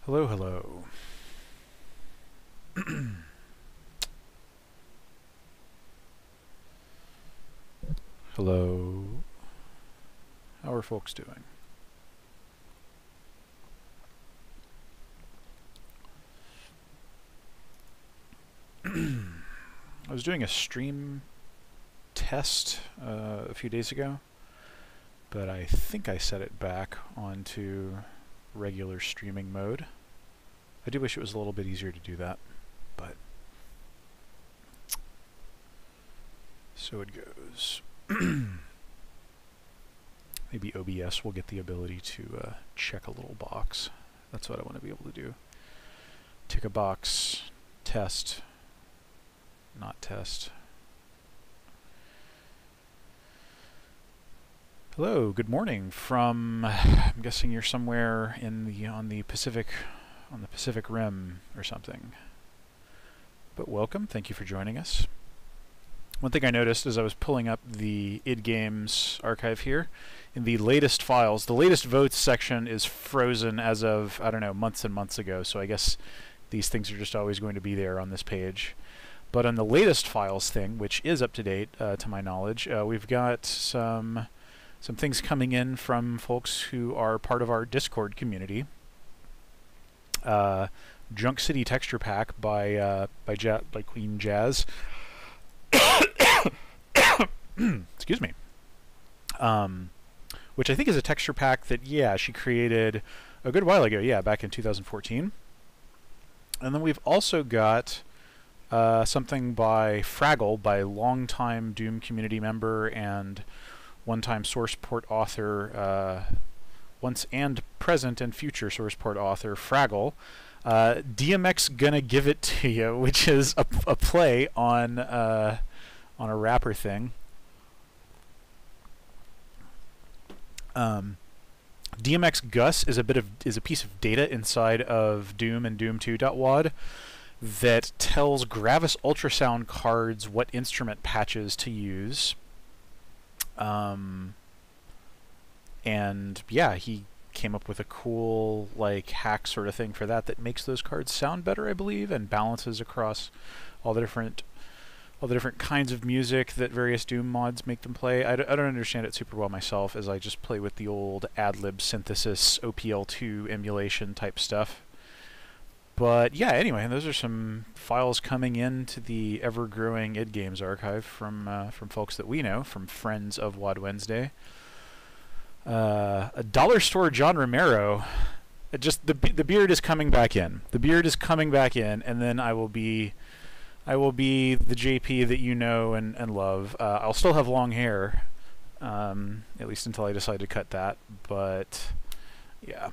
Hello, hello. Hello. How are folks doing? I was doing a stream test a few days ago, but I think I set it back onto regular streaming mode. I do wish it was a little bit easier to do that, but so it goes. Maybe OBS will get the ability to check a little box. That's what I want to be able to do. Tick a box, test, not test. Hello, good morning from, I'm guessing you're somewhere in the on the Pacific Rim or something. But welcome, thank you for joining us. One thing I noticed as I was pulling up the id Games archive here, in the latest files, the latest votes section is frozen as of, I don't know, months and months ago, so I guess these things are just always going to be there on this page. But on the latest files thing, which is up to date to my knowledge, we've got some things coming in from folks who are part of our Discord community. Junk City Texture Pack by Queen Jazz. Excuse me. Which I think is a texture pack that, yeah, she created a good while ago, yeah, back in 2014. And then we've also got something by Fraggle, by longtime Doom community member and one-time source port author, once and present and future source port author, Fraggle. DMX Gonna Give It To You, which is a play on a rapper thing. DMX Gus is a piece of data inside of Doom and Doom 2.wad that tells Gravis ultrasound cards what instrument patches to use. And yeah, he came up with a cool like hack sort of thing for that makes those cards sound better, I believe, and balances across all the different kinds of music that various Doom mods make them play. I don't understand it super well myself, as I just play with the old ad-lib synthesis OPL2 emulation type stuff. But yeah, anyway, those are some files coming into the ever-growing id Games archive from folks that we know, from friends of WAD Wednesday. A dollar store John Romero. The beard is coming back in. The beard is coming back in, and then I will be the JP that you know and love. I'll still have long hair, at least until I decide to cut that. But yeah,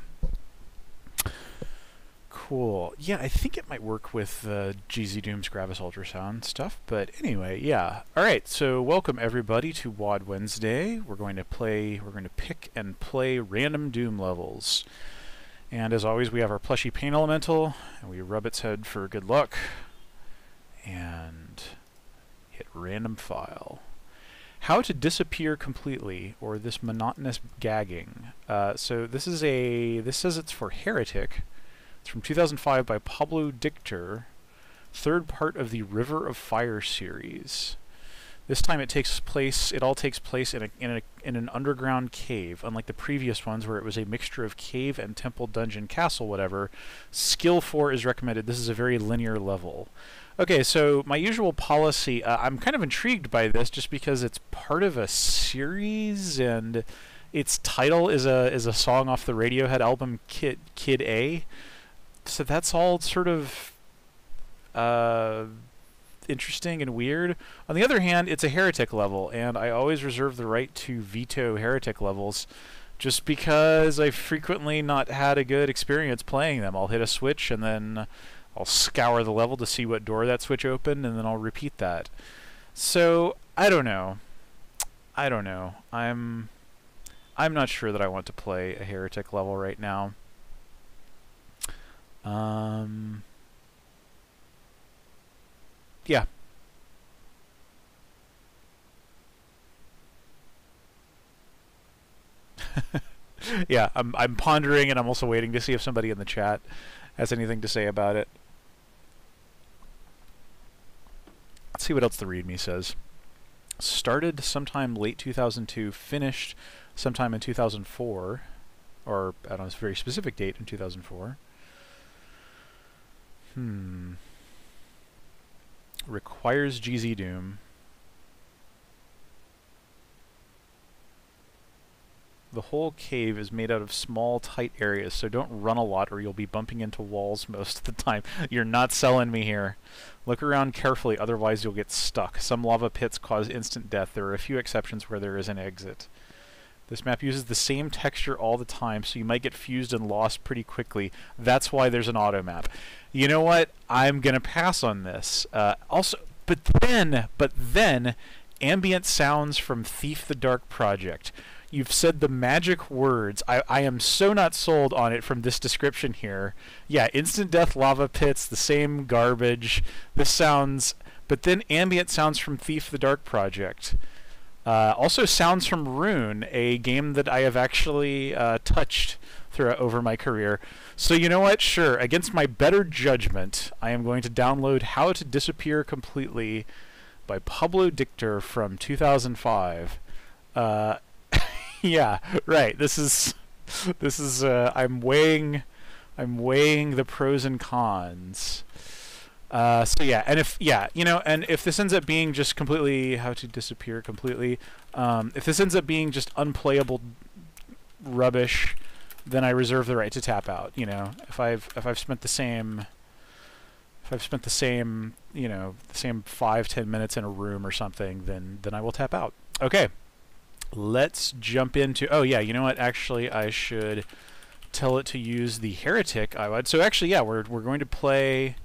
cool. Yeah, I think it might work with GZ Doom's Gravis Ultrasound stuff. But anyway, yeah. All right. So welcome everybody to WAD Wednesday. We're going to pick and play random Doom levels. And as always, we have our plushy paint elemental, and we rub its head for good luck. And hit random file. How to disappear completely, or this monotonous gagging. So this says it's for Heretic. It's from 2005 by Pablo Dictor, third part of the River of Fire series. This time it all takes place in an underground cave, unlike the previous ones where it was a mixture of cave and temple, dungeon, castle, whatever. Skill 4 is recommended. This is a very linear level. Okay, so my usual policy, I'm kind of intrigued by this just because it's part of a series and its title is a song off the Radiohead album Kid A. So that's all sort of interesting and weird. On the other hand, it's a Heretic level, and I always reserve the right to veto Heretic levels just because I've frequently not had a good experience playing them. I'll hit a switch and then I'll scour the level to see what door that switch opened, and then I'll repeat that. So, I don't know. I'm not sure that I want to play a Heretic level right now. Yeah. Yeah, I'm pondering, and I'm also waiting to see if somebody in the chat has anything to say about it. Let's see what else the README says. Started sometime late 2002, finished sometime in 2004, or I don't know, it's a very specific date in 2004. Requires GZ Doom. The whole cave is made out of small, tight areas, so don't run a lot or you'll be bumping into walls most of the time. You're not selling me here. Look around carefully, otherwise you'll get stuck. Some lava pits cause instant death. There are a few exceptions where there is an exit. This map uses the same texture all the time, so you might get fused and lost pretty quickly. That's why there's an auto map. You know what? I'm going to pass on this. But then, ambient sounds from Thief the Dark Project. You've said the magic words. I am so not sold on it from this description here. Yeah, instant death lava pits, the same garbage. This sounds... But then ambient sounds from Thief the Dark Project. Also sounds from Rune, a game that I have actually touched over my career. So you know what? Sure, against my better judgment, I am going to download How to Disappear Completely by Pablo Dictor from 2005. Yeah, right. This is I'm weighing the pros and cons. So yeah, and if this ends up being just completely How to Disappear Completely, if this ends up being just unplayable rubbish, then I reserve the right to tap out. You know, if I've spent the same 5-10 minutes in a room or something, then I will tap out. Okay. Let's jump into... Oh, yeah, you know what? Actually, I should tell it to use the Heretic IWAD. So actually, yeah, we're going to play...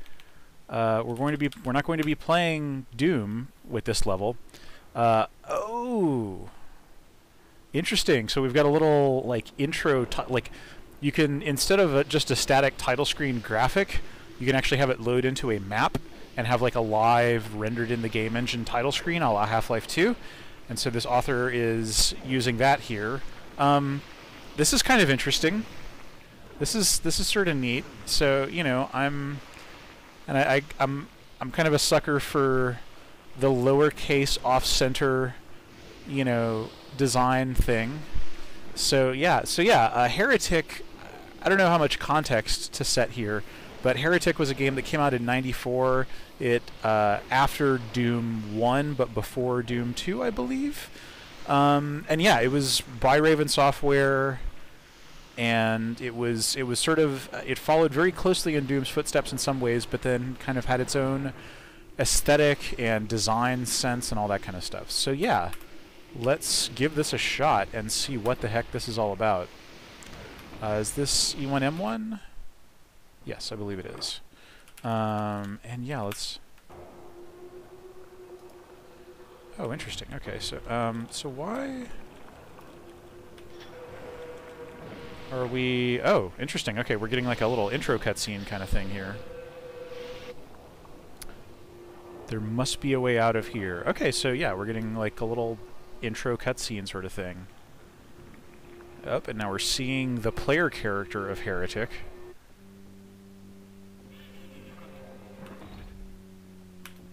we're not going to be playing Doom with this level. Oh! Interesting. So we've got a little, like, intro... like, you can, instead of just a static title screen graphic, you can actually have it load into a map and have, like, a live, rendered-in-the-game engine title screen a la Half-Life 2. And so this author is using that here. This is kind of interesting. This is sort of neat. So you know, I'm kind of a sucker for the lowercase off-center, you know, design thing. So yeah, Heretic. I don't know how much context to set here, but Heretic was a game that came out in '94. It after Doom 1, but before Doom 2, I believe. And yeah, it was by Raven Software, and it was sort of it followed very closely in Doom's footsteps in some ways, but then kind of had its own aesthetic and design sense and all that kind of stuff. So yeah, let's give this a shot and see what the heck this is all about. Is this E1M1? Yes, I believe it is. And yeah, let's... Oh, interesting. Okay, so why are we... Oh, interesting. Okay, we're getting like a little intro cutscene kind of thing here. There must be a way out of here. Okay, so yeah, we're getting like a little intro cutscene sort of thing. Oh, and now we're seeing the player character of Heretic.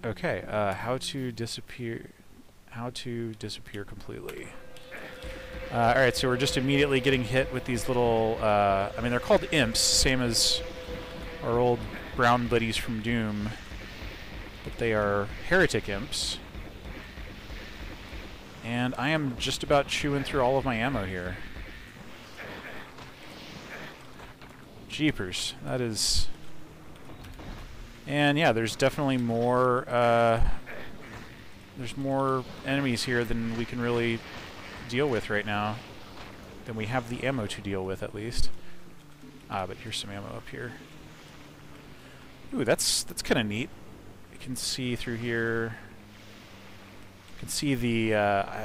Okay, how to disappear completely. Alright, so we're just immediately getting hit with these little, I mean, they're called imps, same as our old brown buddies from Doom, but they are Heretic imps. And I am just about chewing through all of my ammo here. Jeepers, that is... And yeah, there's definitely more, there's more enemies here than we can really deal with right now. Than we have the ammo to deal with, at least. But here's some ammo up here. Ooh, that's kind of neat. You can see through here. You can see the,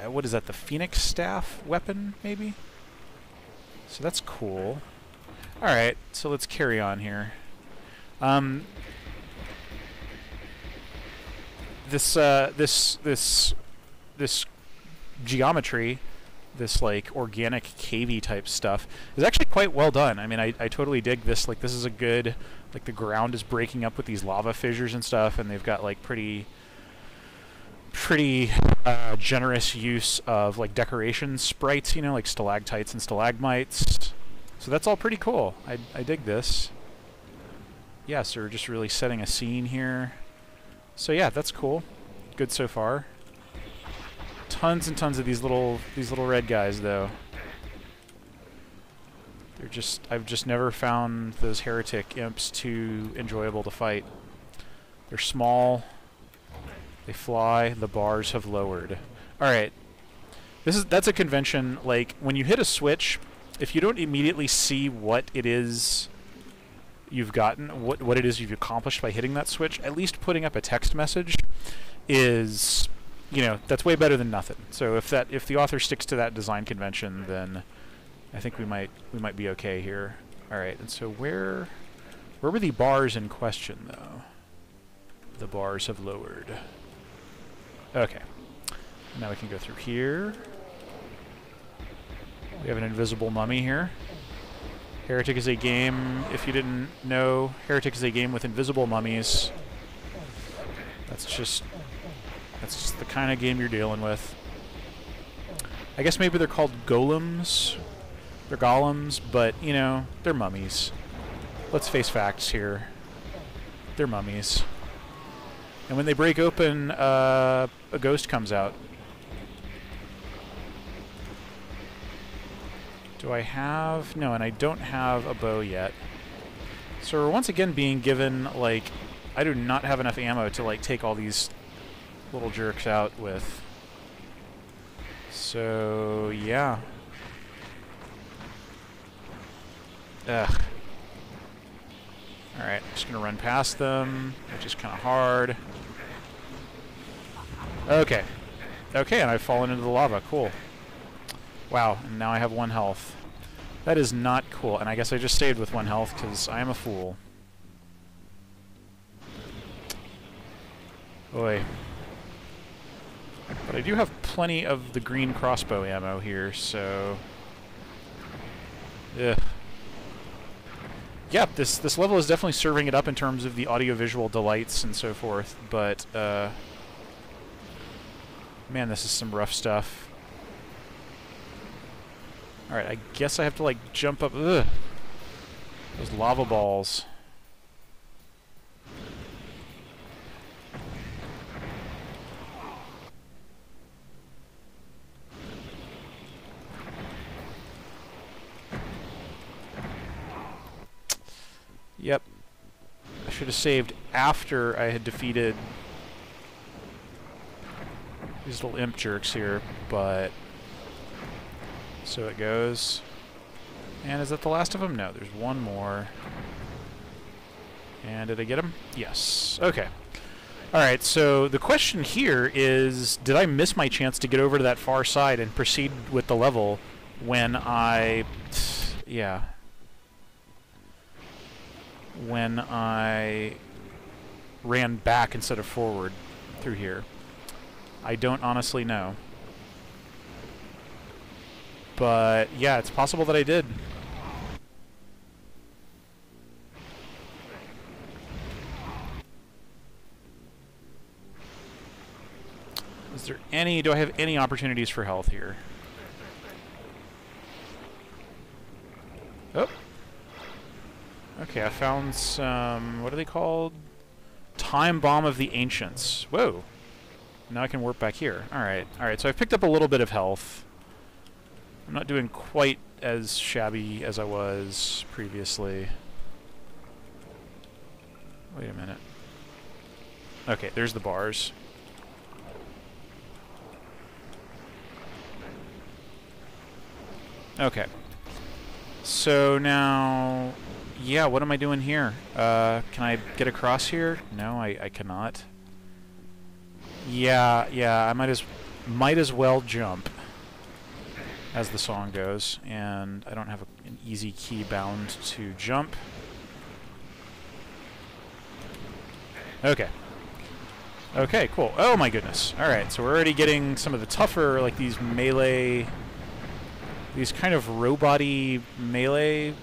what is that, the Phoenix Staff weapon, maybe? So that's cool. Alright, so let's carry on here. This geometry this like organic cavey type stuff is actually quite well done. I mean, I totally dig this. Like, this is a good, like, the ground is breaking up with these lava fissures and stuff, and they've got like pretty generous use of like decoration sprites, you know, like stalactites and stalagmites. So that's all pretty cool. I dig this. Yeah, so we're just really setting a scene here. So yeah, that's cool. Good so far. Tons and tons of these little red guys, though. They're just, I've just never found those heretic imps too enjoyable to fight. They're small. They fly. The bars have lowered. All right. That's a convention. Like, when you hit a switch, if you don't immediately see what it is you've gotten, what it is you've accomplished by hitting that switch, at least putting up a text message is, you know, that's way better than nothing. So if the author sticks to that design convention, then I think we might be okay here. All right. And so where were the bars in question, though? The bars have lowered. Okay. Now we can go through here. We have an invisible mummy here. Heretic is a game, if you didn't know, Heretic is a game with invisible mummies. That's just the kind of game you're dealing with. I guess maybe they're called golems. They're golems, but, you know, they're mummies. Let's face facts here. They're mummies. And when they break open, a ghost comes out. Do I have... No, and I don't have a bow yet. So we're once again being given, like... I do not have enough ammo to, like, take all these little jerks out with. So, yeah. Ugh. Alright, I'm just gonna run past them, which is kind of hard. Okay. Okay, and I've fallen into the lava. Cool. Wow, and now I have 1 health. That is not cool, and I guess I just stayed with 1 health because I am a fool. Boy. But I do have plenty of the green crossbow ammo here, so... Ugh. Yeah, this level is definitely serving it up in terms of the audiovisual delights and so forth, but, man, this is some rough stuff. Alright, I guess I have to, like, jump up... Ugh! Those lava balls. Yep. I should have saved after I had defeated these little imp jerks here, but... So it goes. And is that the last of them? No, there's one more. And did I get him? Yes. Okay. Alright, so the question here is, did I miss my chance to get over to that far side and proceed with the level when I... Yeah. When I ran back instead of forward through here? I don't honestly know. But, yeah, it's possible that I did. Is there any... Do I have any opportunities for health here? Oh. Okay, I found some... What are they called? Time Bomb of the Ancients. Whoa. Now I can warp back here. Alright, alright, so I've picked up a little bit of health. I'm not doing quite as shabby as I was previously. Wait a minute. Okay, there's the bars. Okay. So now... Yeah, what am I doing here? Can I get across here? No, I cannot. Yeah, I might as well jump, as the song goes, and I don't have an easy key bound to jump. Okay. Okay, cool. Oh my goodness. Alright, so we're already getting some of the tougher, like these melee these kind of robot-y melee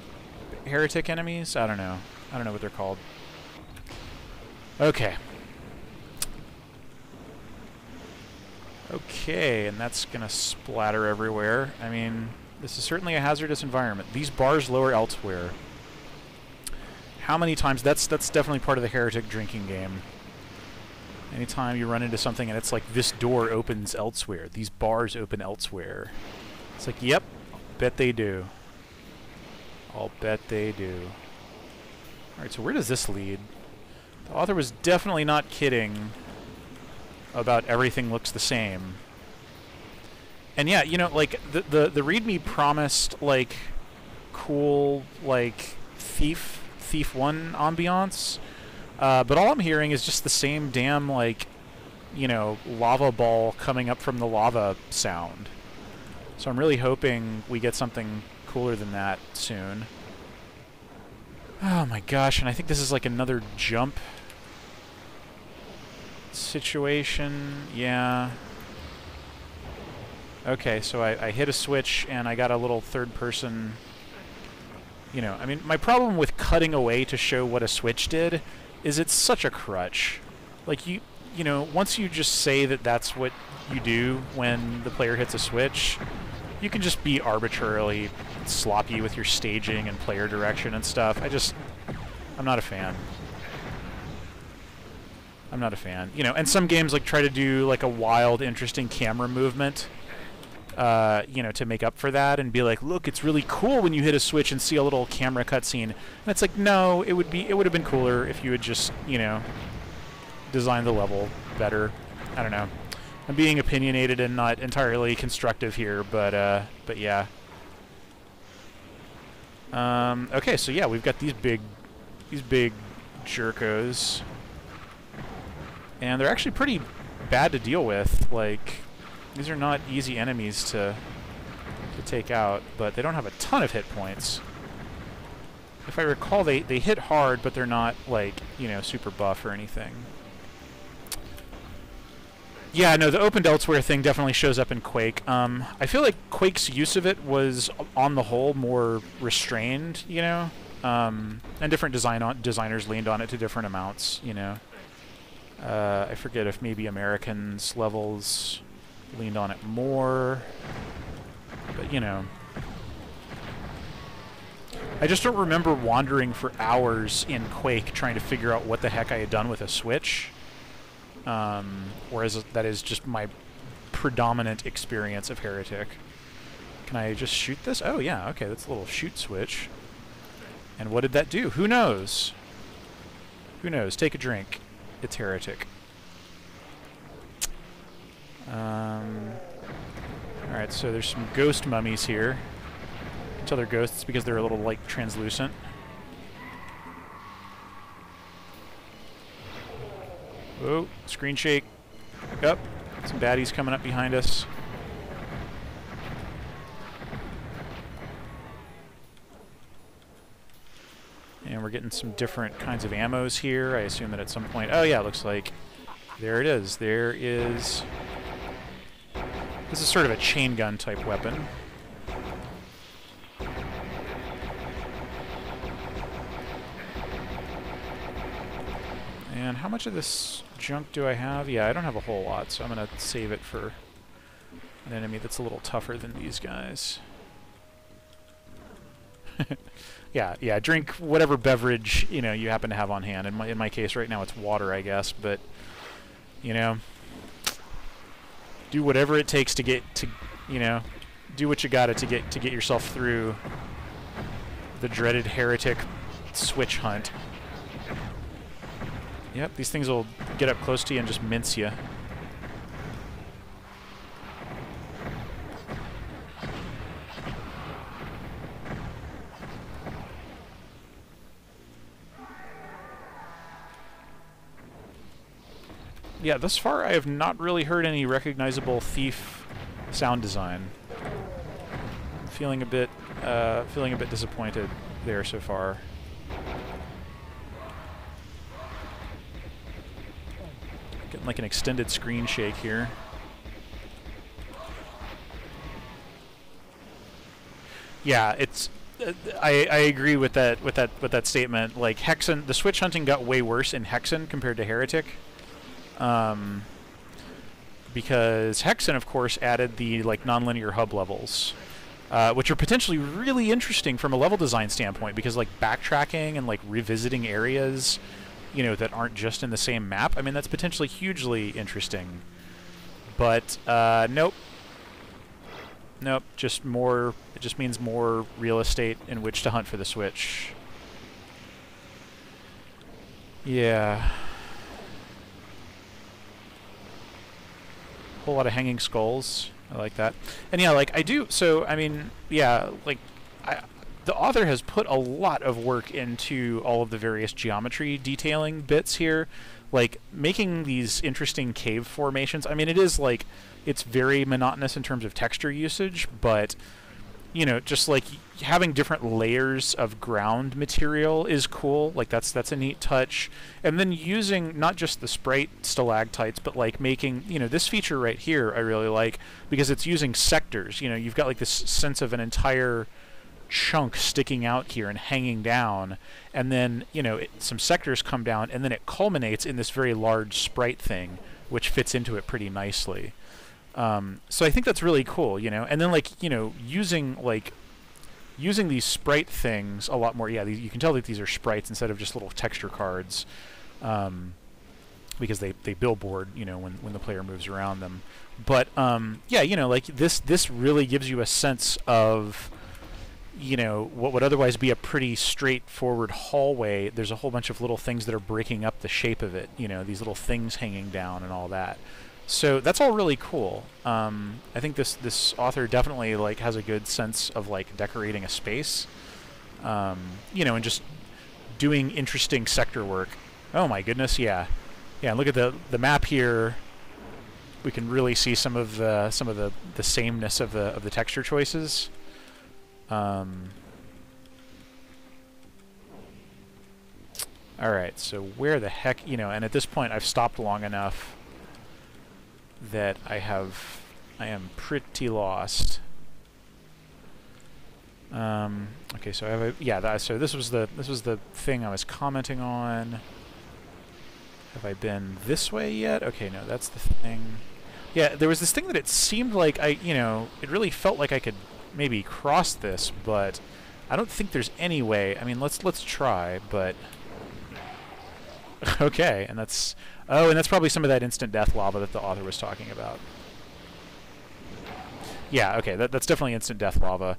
heretic enemies. I don't know. I don't know what they're called. Okay. Okay, and that's gonna splatter everywhere. I mean, this is certainly a hazardous environment. These bars lower elsewhere. How many times? That's definitely part of the heretic drinking game. Anytime you run into something and it's like, this door opens elsewhere, these bars open elsewhere. It's like, yep, bet they do. I'll bet they do. Alright, so where does this lead? The author was definitely not kidding about everything looks the same. And yeah, you know, like, the README promised, like, cool, like, Thief 1 ambiance. But all I'm hearing is just the same damn, like, you know, lava ball coming up from the lava sound. So I'm really hoping we get something cooler than that soon. Oh my gosh, and I think this is like another jump situation. Yeah. Okay, so I hit a switch and I got a little third person. You know, I mean, my problem with cutting away to show what a switch did is it's such a crutch. Like, you know, once you just say that that's what you do when the player hits a switch, you can just be arbitrarily sloppy with your staging and player direction and stuff. I'm not a fan. I'm not a fan. You know, and some games like try to do like a wild, interesting camera movement, you know, to make up for that and be like, look, it's really cool when you hit a switch and see a little camera cutscene. And it's like, no, it would have been cooler if you had just, you know, designed the level better. I don't know. I'm being opinionated and not entirely constructive here, but yeah. Okay, so yeah, we've got these big jerkos, and they're actually pretty bad to deal with. Like, these are not easy enemies to take out, but they don't have a ton of hit points. If I recall, they hit hard, but they're not, like, you know, super buff or anything. Yeah, no, the opened elsewhere thing definitely shows up in Quake. I feel like Quake's use of it was, on the whole, more restrained, you know? And different designers leaned on it to different amounts, you know? I forget if maybe Americans' levels leaned on it more, but, you know. I just don't remember wandering for hours in Quake trying to figure out what the heck I had done with a switch. Whereas that is just my predominant experience of Heretic. Can I just shoot this? Oh yeah, okay, that's a little shoot switch. And what did that do? Who knows? Who knows? Take a drink. It's Heretic. Alright, so there's some ghost mummies here. You can tell they're ghosts because they're a little, like, translucent. Oh, screen shake. Up. Some baddies coming up behind us. And we're getting some different kinds of ammos here. I assume that at some point... Oh yeah, it looks like... There it is. There is... This is sort of a chain gun type weapon. And how much of this junk do I have? Yeah, I don't have a whole lot, so I'm going to save it for an enemy that's a little tougher than these guys. Yeah, drink whatever beverage, you know, you happen to have on hand. In my case right now it's water, I guess, but, you know, do whatever it takes to get to, you know, do what you gotta to get yourself through the dreaded Heretic switch hunt. Yep, these things will get up close to you and just mince you. Yeah, thus far I have not really heard any recognizable Thief sound design. I'm feeling a bit disappointed there so far. Getting like an extended screen shake here. Yeah, it's. I agree with that statement. Like Hexen, the switch hunting got way worse in Hexen compared to Heretic. Because Hexen, of course, added the like nonlinear hub levels, which are potentially really interesting from a level design standpoint. Because like backtracking and like revisiting areas, you know, that aren't just in the same map. I mean, that's potentially hugely interesting. But nope. Nope, just more. It just means more real estate in which to hunt for the switch. Yeah. Whole lot of hanging skulls. I like that. And yeah, like I do. So I mean, yeah, like the author has put a lot of work into all of the various geometry detailing bits here, like making these interesting cave formations. I mean, it is like it's very monotonous in terms of texture usage, but you know, just like having different layers of ground material is cool. Like that's a neat touch. And then using not just the sprite stalactites, but like making, you know, this feature right here I really like because it's using sectors. You know, you've got like this sense of an entire chunk sticking out here and hanging down, and then, you know, some sectors come down, and then it culminates in this very large sprite thing, which fits into it pretty nicely. So I think that's really cool, you know. And then, like, you know, using these sprite things a lot more. Yeah, you can tell that these are sprites instead of just little texture cards, because they billboard, you know, when the player moves around them. But yeah, you know, like this really gives you a sense of, you know, what would otherwise be a pretty straightforward hallway. There's a whole bunch of little things that are breaking up the shape of it, you know, these little things hanging down and all that. So that's all really cool. I think this author definitely like has a good sense of like decorating a space, you know, and just doing interesting sector work. Oh my goodness, yeah, yeah. And look at the map here. We can really see some of the sameness of the texture choices. All right, so where the heck, you know? And at this point, I've stopped long enough that I am pretty lost. Okay, so I have yeah. So this was the thing I was commenting on. Have I been this way yet? Okay, no, that's the thing. Yeah, there was this thing that it seemed like it really felt like I could maybe cross this, but I don't think there's any way. I mean, let's try, but okay, and that's probably some of that instant death lava that the author was talking about. Yeah, okay, that's definitely instant death lava.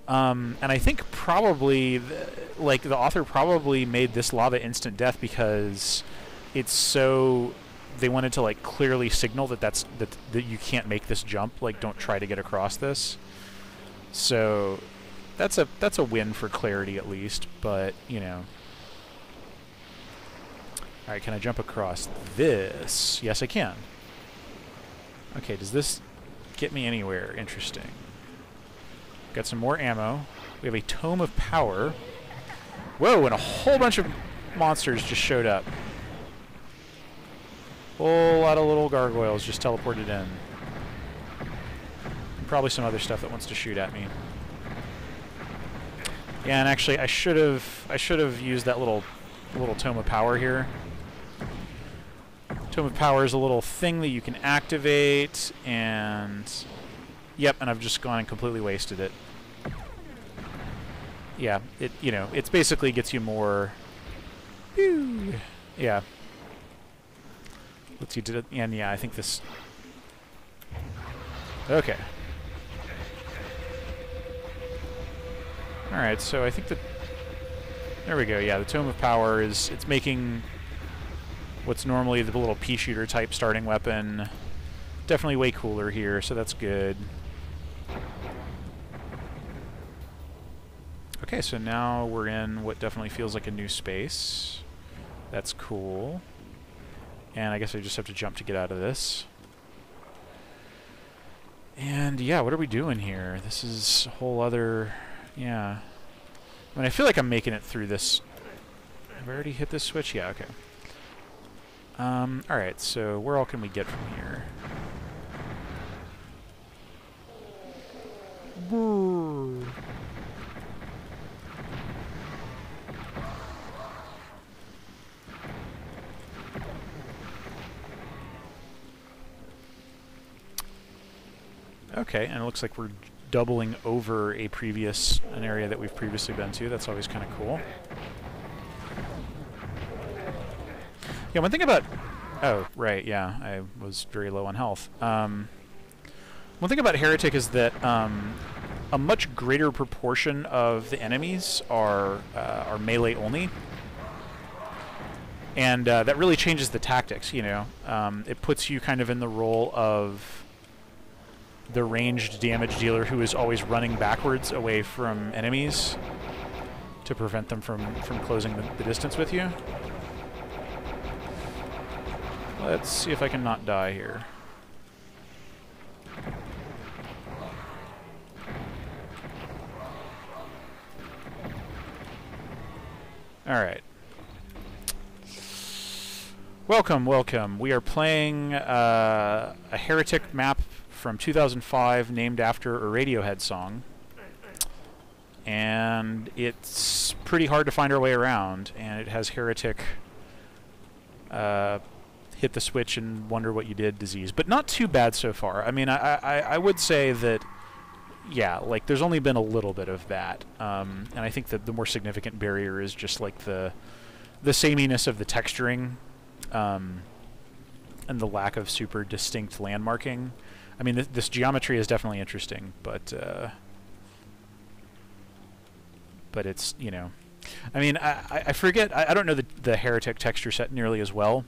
And I think probably the author probably made this lava instant death because it's so they wanted to like clearly signal that you can't make this jump, like don't try to get across this. So that's a win for clarity at least, but you know. All right, can I jump across this? Yes, I can. Okay, does this get me anywhere? Interesting. Got some more ammo. We have a Tome of Power. Whoa, and a whole bunch of monsters just showed up. Whole lot of little gargoyles just teleported in. And probably some other stuff that wants to shoot at me. Yeah, and actually, I should have used that little Tome of Power here. Tome of Power is a little thing that you can activate, and yep, and I've just gone and completely wasted it. Yeah, it's basically gets you more. Yeah. Let's see, and yeah, I think this. Okay. All right, so I think that. There we go. Yeah, the Tome of Power it's making what's normally the little pea shooter type starting weapon definitely way cooler here, so that's good. Okay, so now we're in what definitely feels like a new space. That's cool. And I guess I just have to jump to get out of this. And yeah, what are we doing here? This is a whole other. Yeah. I mean, I feel like I'm making it through this. Have I already hit this switch? Yeah, okay. Alright, so where all can we get from here? Okay, and it looks like we're doubling over an area that we've previously been to. That's always kind of cool. Yeah, one thing about... Oh, right, yeah, I was very low on health. One thing about Heretic is that a much greater proportion of the enemies are melee only. And that really changes the tactics, you know. It puts you kind of in the role of the ranged damage dealer who is always running backwards away from enemies to prevent them from closing the distance with you. Let's see if I can not die here. Alright. Welcome, welcome. We are playing a Heretic map from 2005 named after a Radiohead song. And it's pretty hard to find our way around, and it has Heretic hit the switch and wonder what you did disease. But not too bad so far. I mean, I would say that, yeah, like, there's only been a little bit of that. And I think that the more significant barrier is just, like, the sameness of the texturing, and the lack of super distinct landmarking. I mean, this geometry is definitely interesting, but it's, you know... I mean, I forget... I don't know the Heretic texture set nearly as well.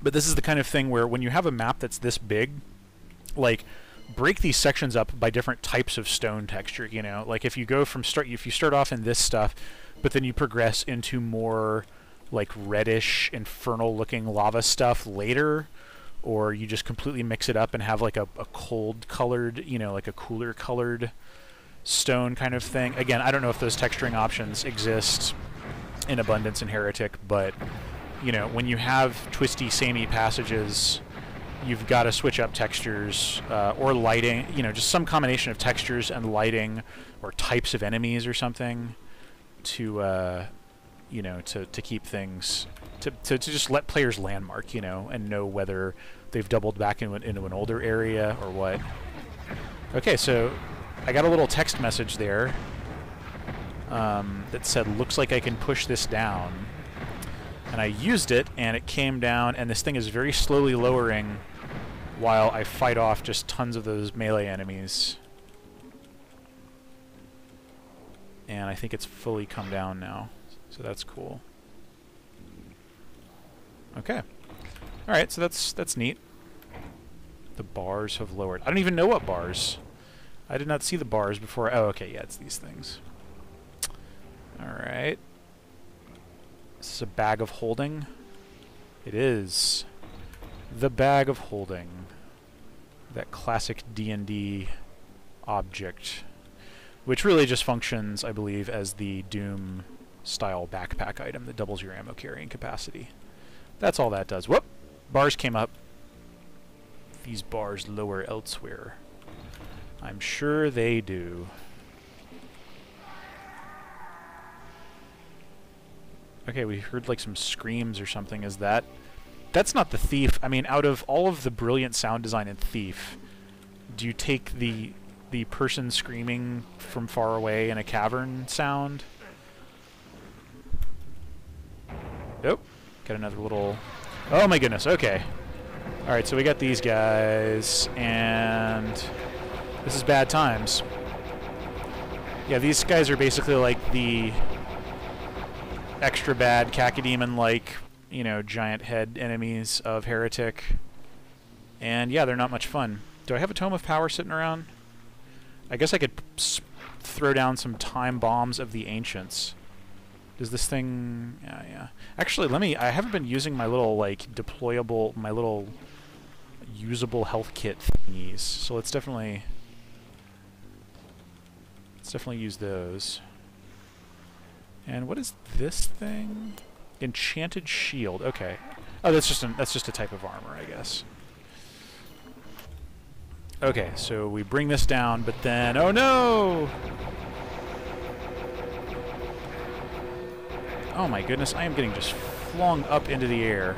But this is the kind of thing where when you have a map that's this big, like, break these sections up by different types of stone texture, you know? Like, if you go from if you start off in this stuff, but then you progress into more, like, reddish, infernal-looking lava stuff later, or you just completely mix it up and have, like, a cold-colored, you know, like a cooler-colored stone kind of thing. Again, I don't know if those texturing options exist in abundance in Heretic, but, you know, when you have twisty, samey passages, you've got to switch up textures, or lighting, you know, just some combination of textures and lighting, or types of enemies or something, to, you know, to keep things, to just let players landmark, you know, and know whether they've doubled back into an older area or what. Okay, so I got a little text message there that said, looks like I can push this down. And I used it, and it came down, and this thing is very slowly lowering while I fight off just tons of those melee enemies. And I think it's fully come down now, so that's cool. Okay. Alright, so that's neat. The bars have lowered. I don't even know what bars. I did not see the bars before. Oh, okay, yeah, it's these things. Alright. This is a bag of holding. It is the bag of holding. That classic D&D object, which really just functions, I believe, as the Doom-style backpack item that doubles your ammo carrying capacity. That's all that does. Whoop! Bars came up. These bars lower elsewhere. I'm sure they do. Okay, we heard like some screams or something. Is that... That's not the Thief. I mean, out of all of the brilliant sound design in Thief, do you take the person screaming from far away in a cavern sound? Nope. Got another little... Oh my goodness, okay. Alright, so we got these guys, and this is bad times. Yeah, these guys are basically like the extra bad Cacodemon-like, you know, giant head enemies of Heretic. And yeah, they're not much fun. Do I have a Tome of Power sitting around? I guess I could throw down some time bombs of the Ancients. Does this thing... Yeah. Actually, I haven't been using my little, like, deployable, my little usable health kit thingies. So let's definitely use those. And what is this thing? Enchanted Shield. Okay. Oh, that's just a type of armor, I guess. Okay, so we bring this down, but then... Oh no! Oh my goodness, I am getting just flung up into the air.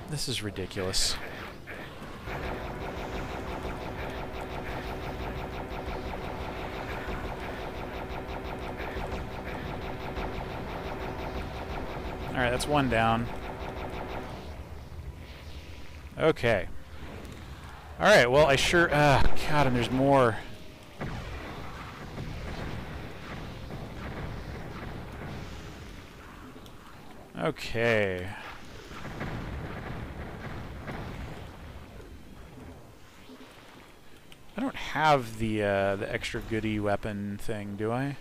This is ridiculous. Alright, that's one down. Okay. Alright, well, I sure... God, and there's more. Okay. I don't have the extra goodie weapon thing, do I?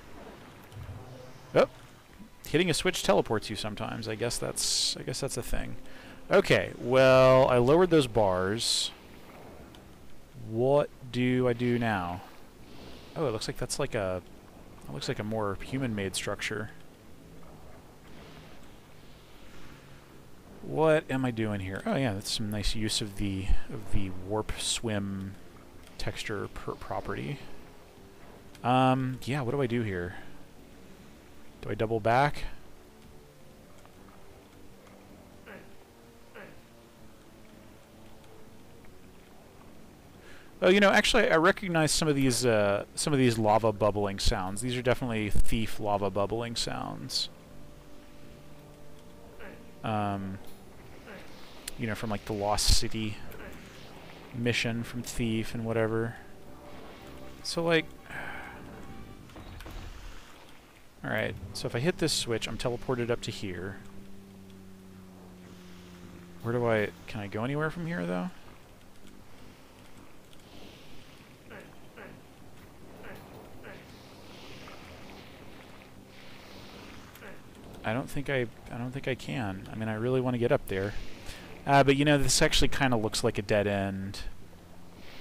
Oh, hitting a switch teleports you sometimes. I guess that's a thing. Okay, well, I lowered those bars. What do I do now? Oh, it looks like that's like a... It looks like a more human-made structure. What am I doing here? Oh yeah, that's some nice use of the warp swim texture property. Yeah, what do I do here? Do I double back? Oh, you know, actually, I recognize some of these lava bubbling sounds. These are definitely Thief lava bubbling sounds. You know, from like the Lost City mission from Thief and whatever. So like, alright, so if I hit this switch, I'm teleported up to here. Where do I, can I go anywhere from here though? I don't think I can. I mean, I really want to get up there. But you know, this actually kind of looks like a dead end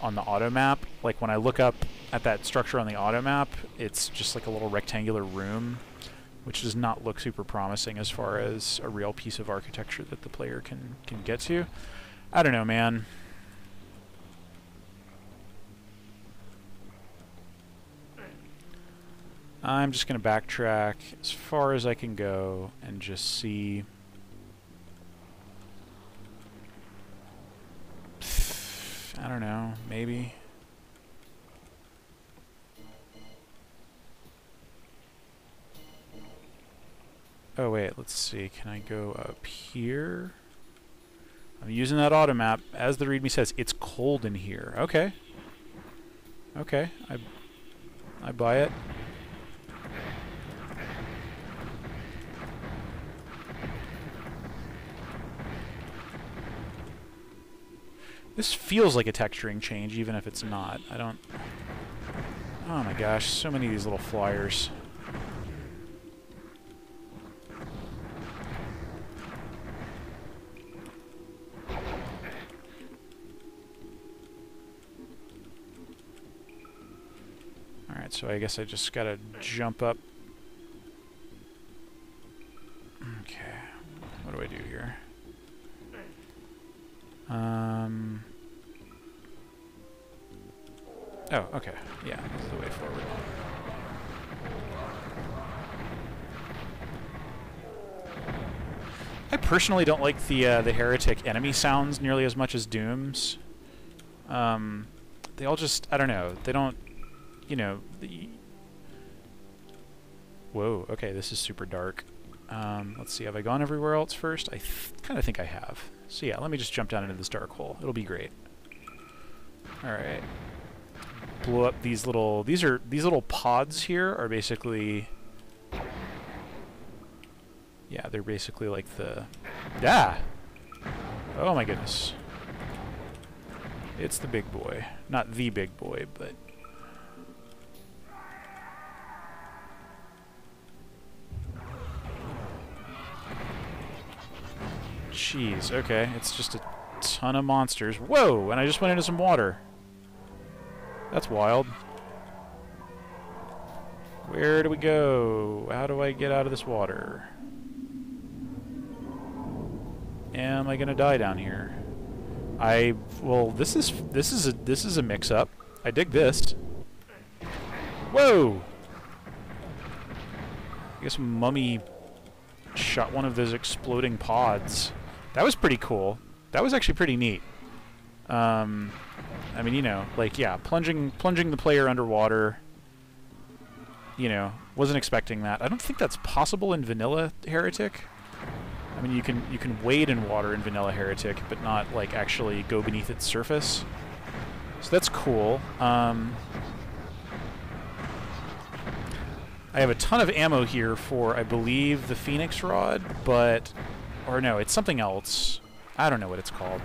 on the auto map. Like when I look up at that structure on the auto map, it's just like a little rectangular room, which does not look super promising as far as a real piece of architecture that the player can get to. I don't know, man. I'm just going to backtrack as far as I can go and just see. I don't know, maybe. Oh wait, let's see, can I go up here? I'm using that auto map. As the readme says, it's cold in here. Okay. Okay, I buy it. This feels like a texturing change, even if it's not. I don't... Oh my gosh, so many of these little flyers. Alright, so I guess I just gotta jump up. Okay, what do I do here? Oh, okay. Yeah, this is the way forward. I personally don't like the Heretic enemy sounds nearly as much as Doom's. They all just, I don't know, they don't, you know... Whoa, okay, this is super dark. Let's see, have I gone everywhere else first? I kind of think I have. So yeah, let me just jump down into this dark hole. It'll be great. Alright. Blow up these little... These little pods here are basically... Yeah, they're basically like the... Ah! Oh my goodness. It's the big boy. Not the big boy, but... Jeez, okay. It's just a ton of monsters. Whoa! And I just went into some water. That's wild. Where do we go? How do I get out of this water? Am I gonna die down here? Well, this is a mix-up. I dig this. Whoa! I guess Mummy shot one of those exploding pods. That was pretty cool. That was actually pretty neat. I mean, you know, like, yeah, plunging the player underwater. You know, wasn't expecting that. I don't think that's possible in vanilla Heretic. I mean, you can wade in water in Vanilla Heretic, but not like actually go beneath its surface. So that's cool. I have a ton of ammo here for, I believe, the Phoenix Rod, but... Or no, it's something else. I don't know what it's called.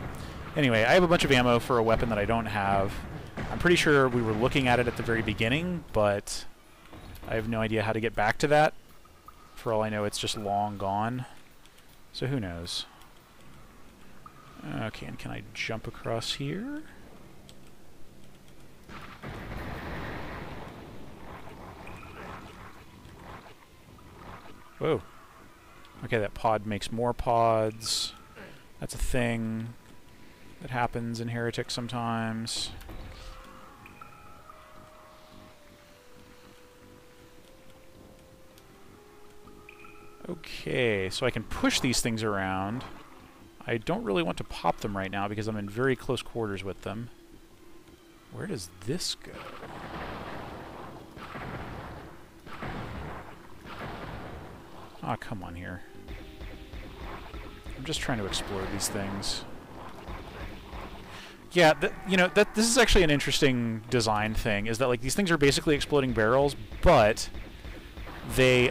Anyway, I have a bunch of ammo for a weapon that I don't have. I'm pretty sure we were looking at it at the very beginning, but I have no idea how to get back to that. For all I know, it's just long gone. So who knows? Okay, and can I jump across here? Whoa. Okay, that pod makes more pods. That's a thing that happens in Heretic sometimes. Okay, so I can push these things around. I don't really want to pop them right now because I'm in very close quarters with them. Where does this go? Ah, come on here. I'm just trying to explore these things. Yeah, you know, this is actually an interesting design thing, is that like these things are basically exploding barrels, but they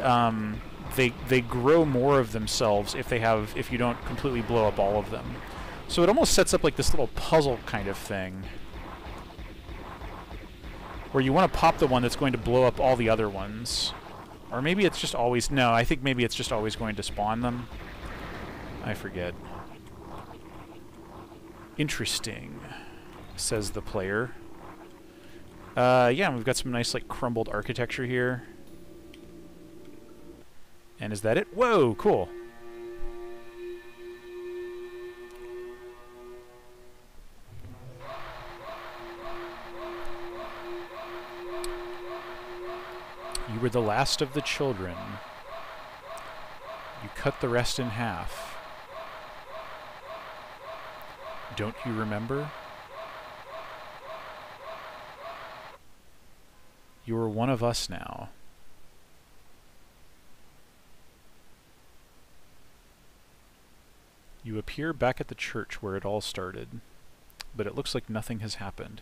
grow more of themselves if you don't completely blow up all of them. So it almost sets up like this little puzzle kind of thing, where you want to pop the one that's going to blow up all the other ones. Or maybe it's just always... No, I think maybe it's just always going to spawn them. I forget. Interesting, says the player. Yeah, we've got some nice, like, crumbled architecture here. And is that it? Whoa, cool. You were the last of the children. You cut the rest in half. Don't you remember? You are one of us now. You appear back at the church where it all started, but it looks like nothing has happened.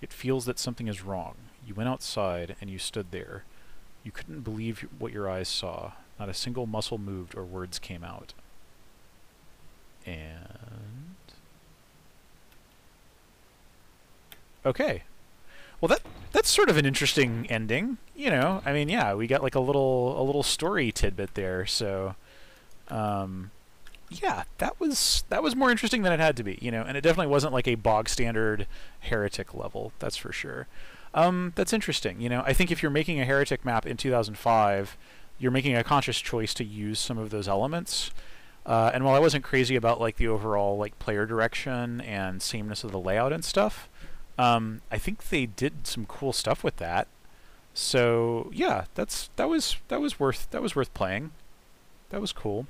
It feels that something is wrong. You went outside and you stood there. You couldn't believe what your eyes saw. Not a single muscle moved or words came out. And... okay. Well, that's sort of an interesting ending, you know. I mean, yeah, we got like a little story tidbit there, so yeah, that was more interesting than it had to be, you know, and it definitely wasn't like a bog standard Heretic level, that's for sure. That's interesting. You know, I think if you're making a Heretic map in 2005, you're making a conscious choice to use some of those elements. And while I wasn't crazy about like the overall like player direction and sameness of the layout and stuff, I think they did some cool stuff with that. So yeah, that was worth playing. That was cool.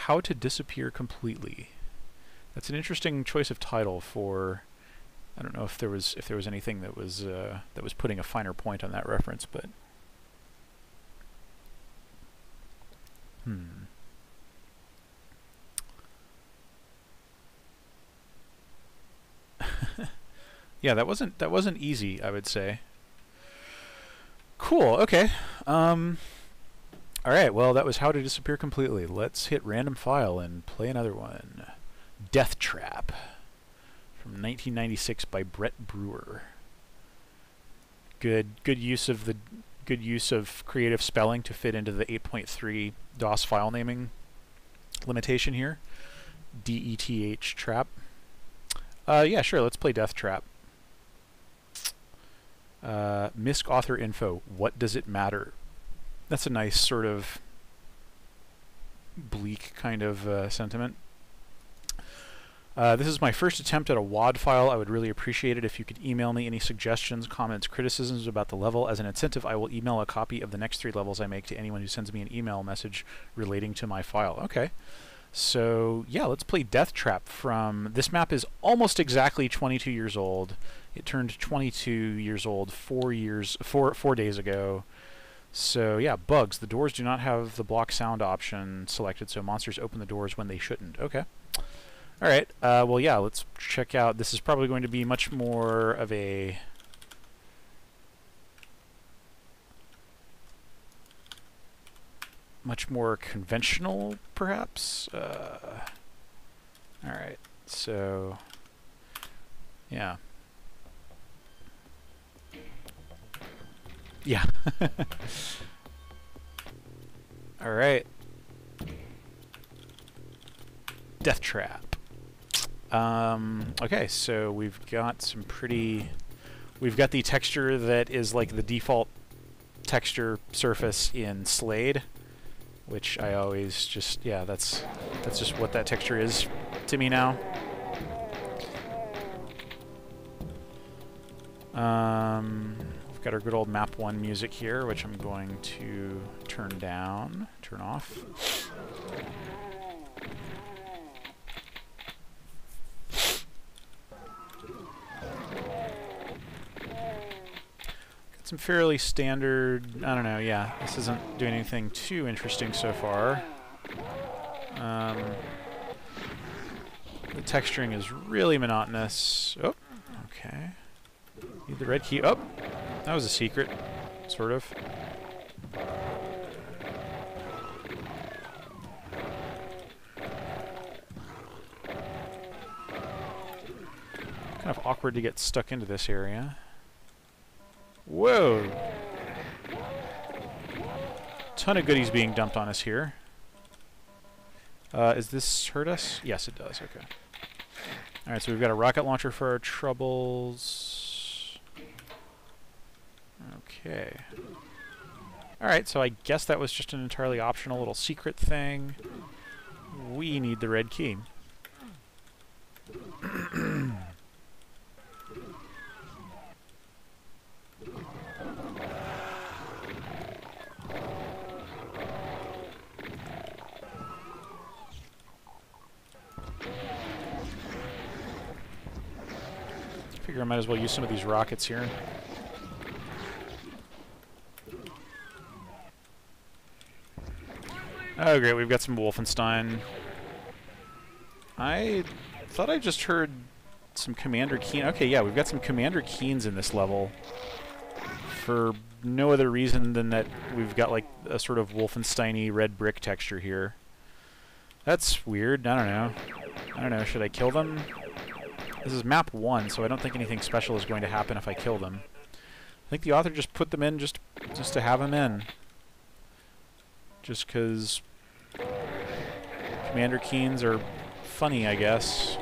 How to disappear completely. That's an interesting choice of title for. I don't know if there was anything that was putting a finer point on that reference, but yeah, that wasn't easy, I would say. Cool. Okay. All right. Well, that was How to Disappear Completely. Let's hit random file and play another one. Death Trap. From 1996 by Brett Brewer. Good use of creative spelling to fit into the 8.3 DOS file naming limitation here. DETH trap. Yeah, sure. Let's play Death Trap. MISC author info. What does it matter? That's a nice sort of bleak kind of sentiment. This is my first attempt at a WAD file. I would really appreciate it if you could email me any suggestions, comments, criticisms about the level. As an incentive, I will email a copy of the next 3 levels I make to anyone who sends me an email message relating to my file. Okay. So, yeah, let's play Death Trap from... This map is almost exactly 22 years old. It turned 22 years old 4 days ago. So yeah, bugs. The doors do not have the block sound option selected, so monsters open the doors when they shouldn't. Okay. All right. Well, yeah. Let's check out. This is probably going to be much more of a much more conventional, perhaps. All right. So yeah. Yeah. All right. Death trap. Okay, so we've got some pretty... We've got the texture that is like the default texture surface in Slade, which I always just... Yeah, that's just what that texture is to me now. We've got our good old map 1 music here, which I'm going to turn off. Got some fairly standard, I don't know, yeah, this isn't doing anything too interesting so far. The texturing is really monotonous. Oh, okay. Need the red key. Oh, that was a secret, sort of. Kind of awkward to get stuck into this area. Whoa! Ton of goodies being dumped on us here. Is this hurt us? Yes, it does. Okay. Alright, so we've got a rocket launcher for our troubles. Okay. Alright, so I guess that was just an entirely optional little secret thing. We need the red key. Figure I might as well use some of these rockets here. Oh great, we've got some Wolfenstein. I thought I just heard some Commander Keen. Okay, yeah, we've got some Commander Keens in this level. For no other reason than that we've got like a sort of Wolfenstein-y red brick texture here. That's weird. I don't know. Should I kill them? This is map 1, so I don't think anything special is going to happen if I kill them. I think the author just put them in just to have them in. Just because Commander Keens are funny, I guess.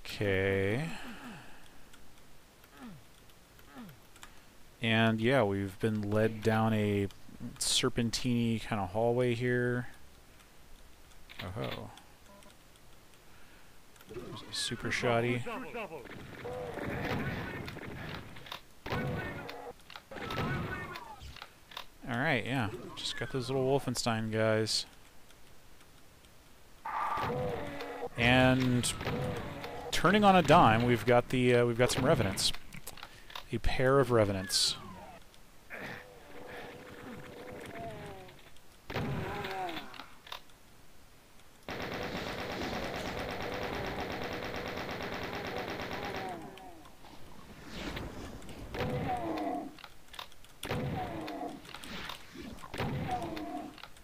Okay. And yeah, we've been led down a serpentine kind of hallway here. Oh-ho. Super shoddy. Alright, yeah. Just got those little Wolfenstein guys. And turning on a dime, we've got some revenants. A pair of revenants.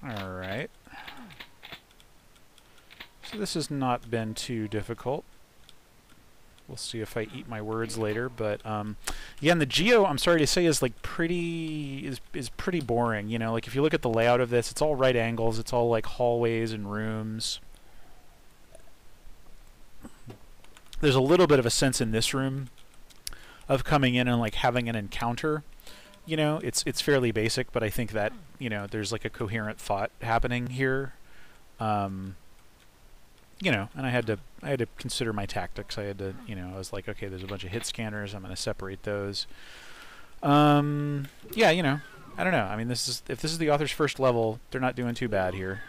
Alright. So this has not been too difficult. We'll see if I eat my words later, but yeah, and the geo, I'm sorry to say, is like pretty boring. You know, like if you look at the layout of this, it's all right angles, it's all like hallways and rooms. There's a little bit of a sense in this room of coming in and like having an encounter. You know, it's fairly basic, but I think that, you know, there's like a coherent thought happening here. You know, and I had to consider my tactics. I had to, you know, I was like, okay, there's a bunch of hit scanners. I'm going to separate those. Yeah, you know, I don't know. I mean, if this is the author's first level, they're not doing too bad here.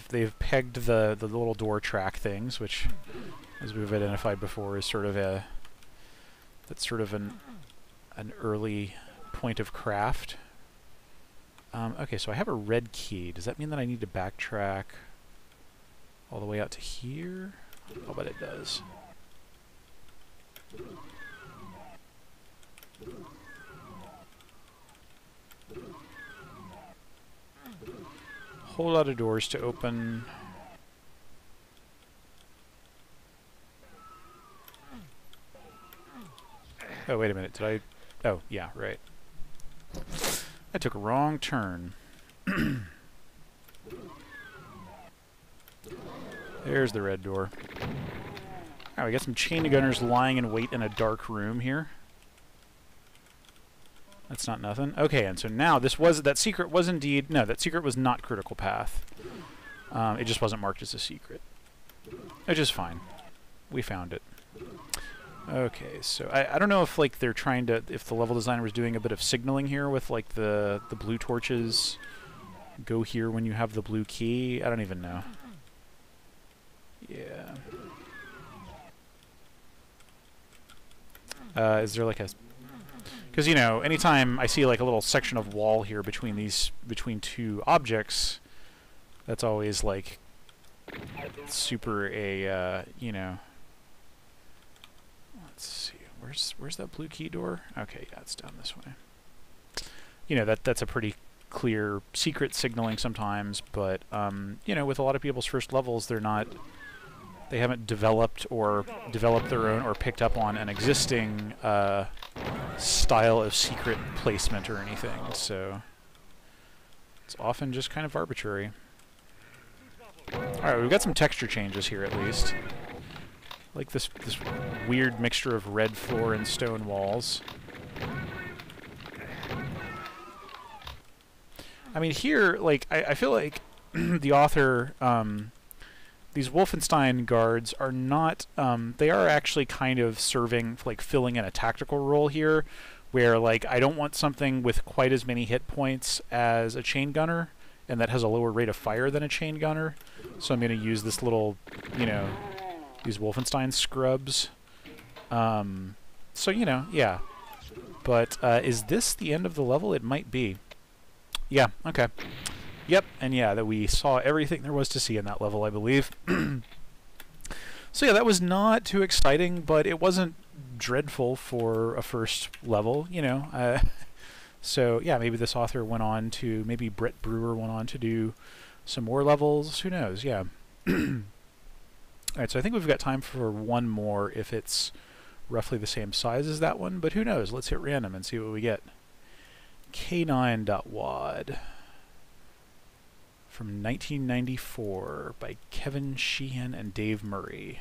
they've pegged the little door track things, which, as we've identified before, is sort of an early point of craft. Okay, so I have a red key. Does that mean that I need to backtrack all the way out to here? I'll bet it does. Whole lot of doors to open. Oh, wait a minute. Did I... Oh, yeah, right. I took a wrong turn. There's the red door. Alright, we got some chain gunners lying in wait in a dark room here. That's not nothing. Okay, and so now that secret was indeed... No, that secret was not critical path. It just wasn't marked as a secret. Which is fine. We found it. Okay, so I don't know if like they're trying to... If the level designer was doing a bit of signaling here with like the blue torches. Go here when you have the blue key. I don't even know. Yeah. Is there like a... Because, you know, anytime I see like a little section of wall here between two objects, that's always like super you know... Let's see, where's that blue key door? Okay, yeah, it's down this way. You know, that's a pretty clear secret signaling sometimes, but you know, with a lot of people's first levels, they haven't developed their own or picked up on an existing style of secret placement or anything, so it's often just kind of arbitrary. Alright, we've got some texture changes here at least. Like this weird mixture of red floor and stone walls. I mean, here, like, I feel like the author, these Wolfenstein guards are not, they are actually kind of serving, like, filling in a tactical role here, where, like, I don't want something with quite as many hit points as a chain gunner, and that has a lower rate of fire than a chain gunner, so I'm going to use this little, you know, these Wolfenstein scrubs. So, you know, yeah. But, is this the end of the level? It might be. Yeah, okay. Yep, and yeah, that we saw everything there was to see in that level, I believe. So yeah, that was not too exciting, but it wasn't dreadful for a first level, you know. So yeah, maybe this author went on to, maybe Brett Brewer went on to do some more levels. Who knows? Yeah. Alright, so I think we've got time for one more if it's roughly the same size as that one, but who knows? Let's hit random and see what we get. K9.WAD from 1994 by Kevin Sheehan and Dave Murray.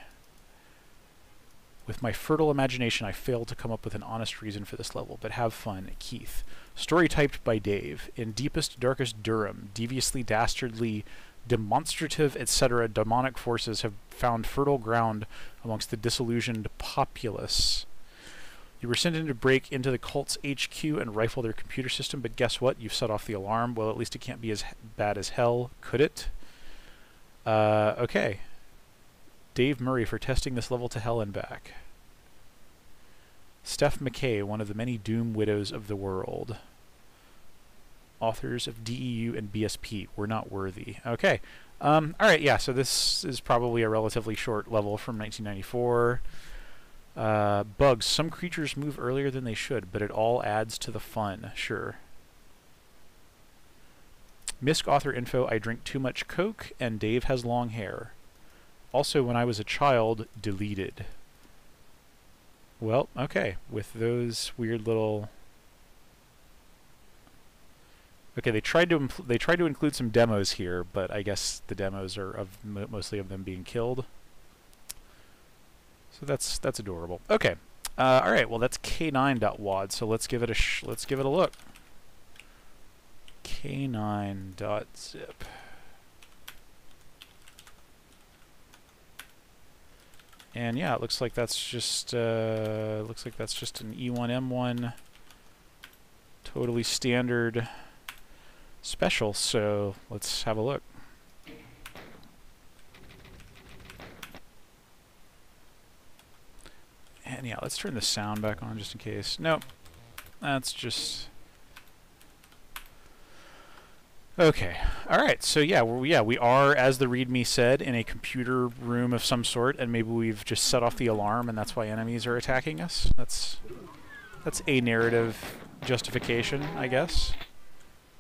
With my fertile imagination, I failed to come up with an honest reason for this level, but have fun, Keith. Story typed by Dave. In deepest, darkest Durham, deviously, dastardly, demonstrative, etc., demonic forces have found fertile ground amongst the disillusioned populace. You were sent in to break into the cult's HQ and rifle their computer system, but guess what? You've set off the alarm. Well, at least it can't be as bad as hell, could it? Okay. Dave Murray for testing this level to hell and back. Steph McKay, one of the many Doom widows of the world. Authors of DEU and BSP were not worthy. Okay. Alright, yeah, so this is probably a relatively short level from 1994. Bugs. Some creatures move earlier than they should, but it all adds to the fun. Sure. Misc author info. I drink too much Coke, and Dave has long hair. Also, when I was a child, deleted. Well, okay. With those weird little... Okay, they tried to include some demos here, but I guess the demos are of mostly of them being killed. So that's adorable. Okay, all right. Well, that's K9.WAD. So let's give it a look. K9.zip. And yeah, it looks like that's just an E1M1, totally standard special. So let's have a look. And yeah, let's turn the sound back on just in case. Nope. That's just... Okay. Alright, so yeah, we are, as the README said, in a computer room of some sort, and maybe we've just set off the alarm and that's why enemies are attacking us. That's a narrative justification, I guess.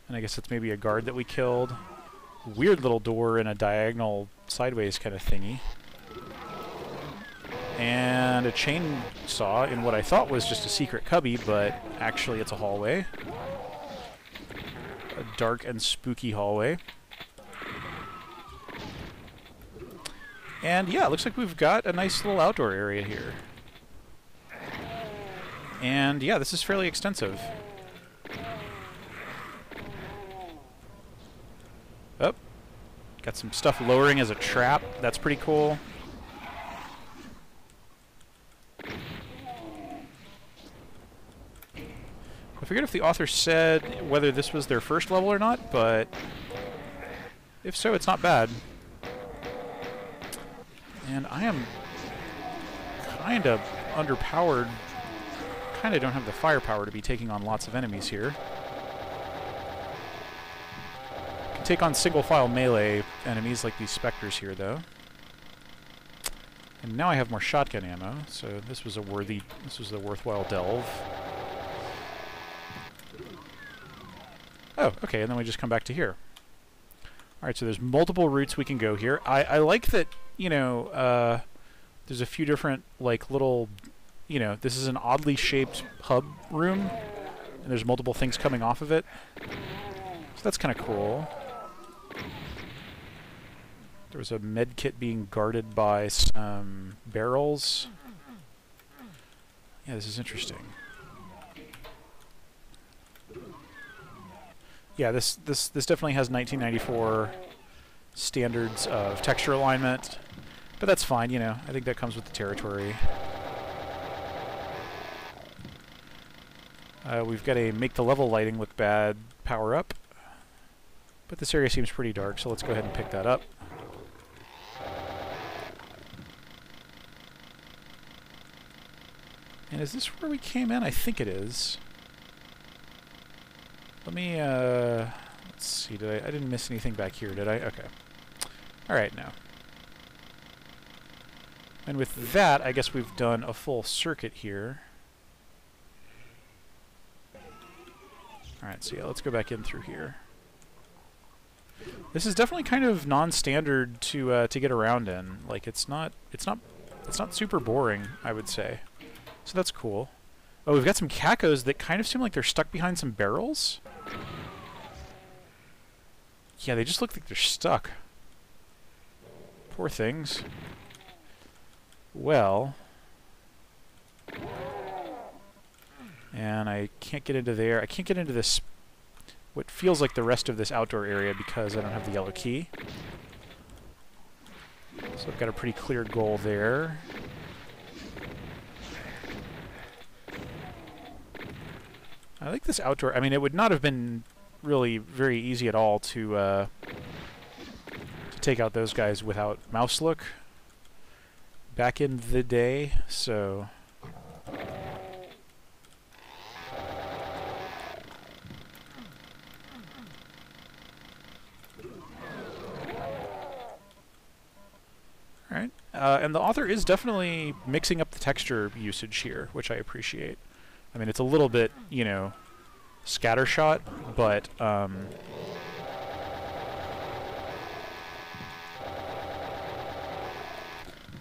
And I guess it's maybe a guard that we killed. Weird little door in a diagonal sideways kind of thingy. And a chainsaw in what I thought was just a secret cubby, but actually it's a hallway. A dark and spooky hallway. And yeah, it looks like we've got a nice little outdoor area here. And yeah, this is fairly extensive. Oh, got some stuff lowering as a trap. That's pretty cool. I forget if the author said whether this was their first level or not, but if so, it's not bad. And I am kind of underpowered. Kind of don't have the firepower to be taking on lots of enemies here. Can take on single-file melee enemies like these specters here, though. And now I have more shotgun ammo, so this was a worthwhile delve. Oh, okay, and then we just come back to here. Alright, so there's multiple routes we can go here. I like that, you know, there's a few different, like, little, you know, this is an oddly shaped hub room, and there's multiple things coming off of it. So that's kind of cool. There was a med kit being guarded by some barrels. Yeah, this is interesting. Yeah, this definitely has 1994 standards of texture alignment, but that's fine, you know. I think that comes with the territory. We've got a make the level lighting look bad power up, but this area seems pretty dark, so let's go ahead and pick that up. And is this where we came in? I think it is. Let me, let's see, I didn't miss anything back here, did I? Okay. Alright, now. And with that, I guess we've done a full circuit here. Alright, so yeah, let's go back in through here. This is definitely kind of non-standard to get around in. Like, it's not super boring, I would say. So that's cool. Oh, we've got some cacos that kind of seem like they're stuck behind some barrels. Yeah, they just look like they're stuck. Poor things. Well. And I can't get into there. I can't get into this, what feels like the rest of this outdoor area because I don't have the yellow key. So I've got a pretty clear goal there. I like this outdoor. I mean, it would not have been really very easy at all to take out those guys without mouse look back in the day. So all right, and the author is definitely mixing up the texture usage here, which I appreciate. I mean, it's a little bit, you know, scattershot, but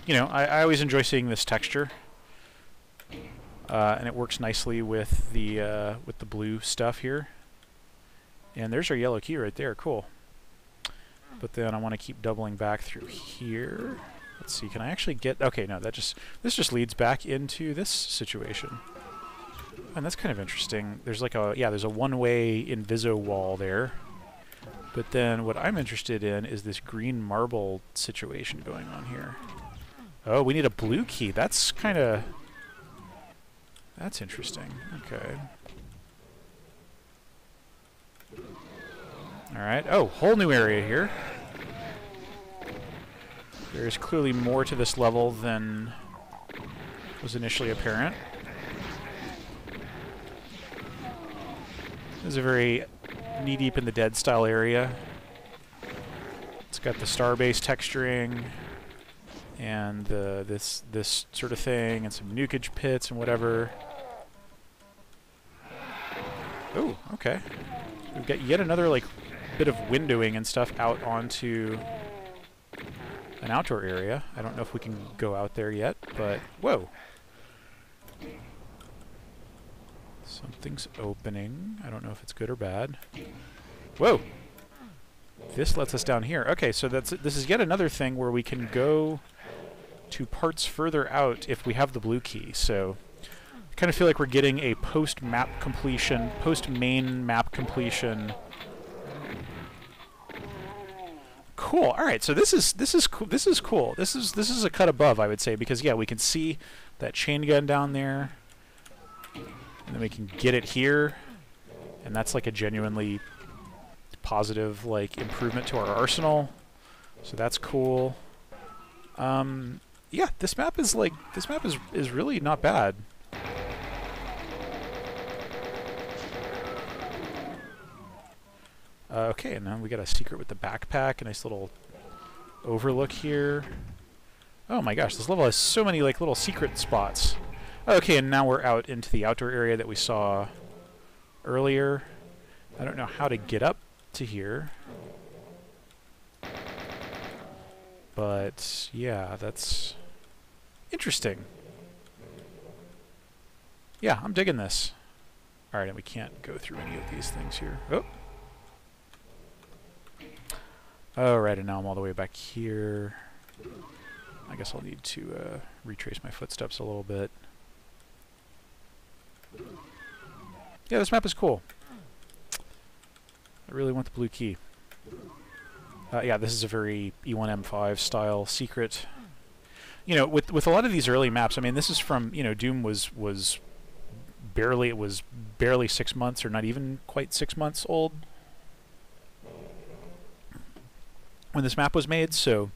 you know, I always enjoy seeing this texture, and it works nicely with the blue stuff here. And there's our yellow key right there. Cool. But then I want to keep doubling back through here. Let's see. Can I actually get? Okay, no. This just leads back into this situation. And that's kind of interesting. There's like there's a one-way Inviso wall there. But then what I'm interested in is this green marble situation going on here. Oh, we need a blue key. That's interesting. Okay. Alright. Oh, whole new area here. There's clearly more to this level than was initially apparent. This is a very knee-deep in the dead style area. It's got the star-based texturing and this sort of thing, and some nukage pits and whatever. Oh, okay. We've got yet another like bit of windowing and stuff out onto an outdoor area. I don't know if we can go out there yet, but whoa. Something's opening. I don't know if it's good or bad. Whoa. This lets us down here. Okay, so this is yet another thing where we can go to parts further out if we have the blue key. So I kind of feel like we're getting a post-map completion, post-main map completion. Cool. All right. So this is cool. This is cool. This is a cut above, I would say, because yeah, we can see that chain gun down there, and then we can get it here, and that's like a genuinely positive like improvement to our arsenal. So that's cool. Yeah, this map is really not bad. Okay, and now we got a secret with the backpack, a nice little overlook here. Oh my gosh, this level has so many like little secret spots. Okay, and now we're out into the outdoor area that we saw earlier. I don't know how to get up to here. But yeah, that's interesting. Yeah, I'm digging this. Alright, and we can't go through any of these things here. Oh! Alright, and now I'm all the way back here. I guess I'll need to retrace my footsteps a little bit. Yeah, this map is cool. I really want the blue key. Yeah, this is a very E1M5 style secret. You know, with a lot of these early maps, I mean, this is from, you know, Doom was barely 6 months, or not even quite 6 months old when this map was made, so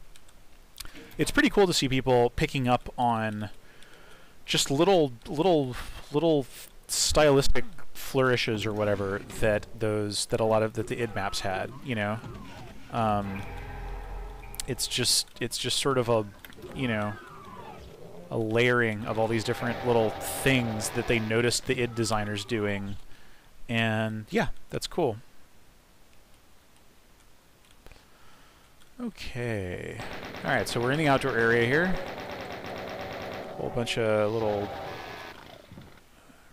it's pretty cool to see people picking up on just little stylistic flourishes or whatever that the id maps had, you know. It's just sort of a, you know, a layering of all these different little things that they noticed the id designers doing, and yeah, that's cool. Okay, all right, so we're in the outdoor area here. A whole bunch of little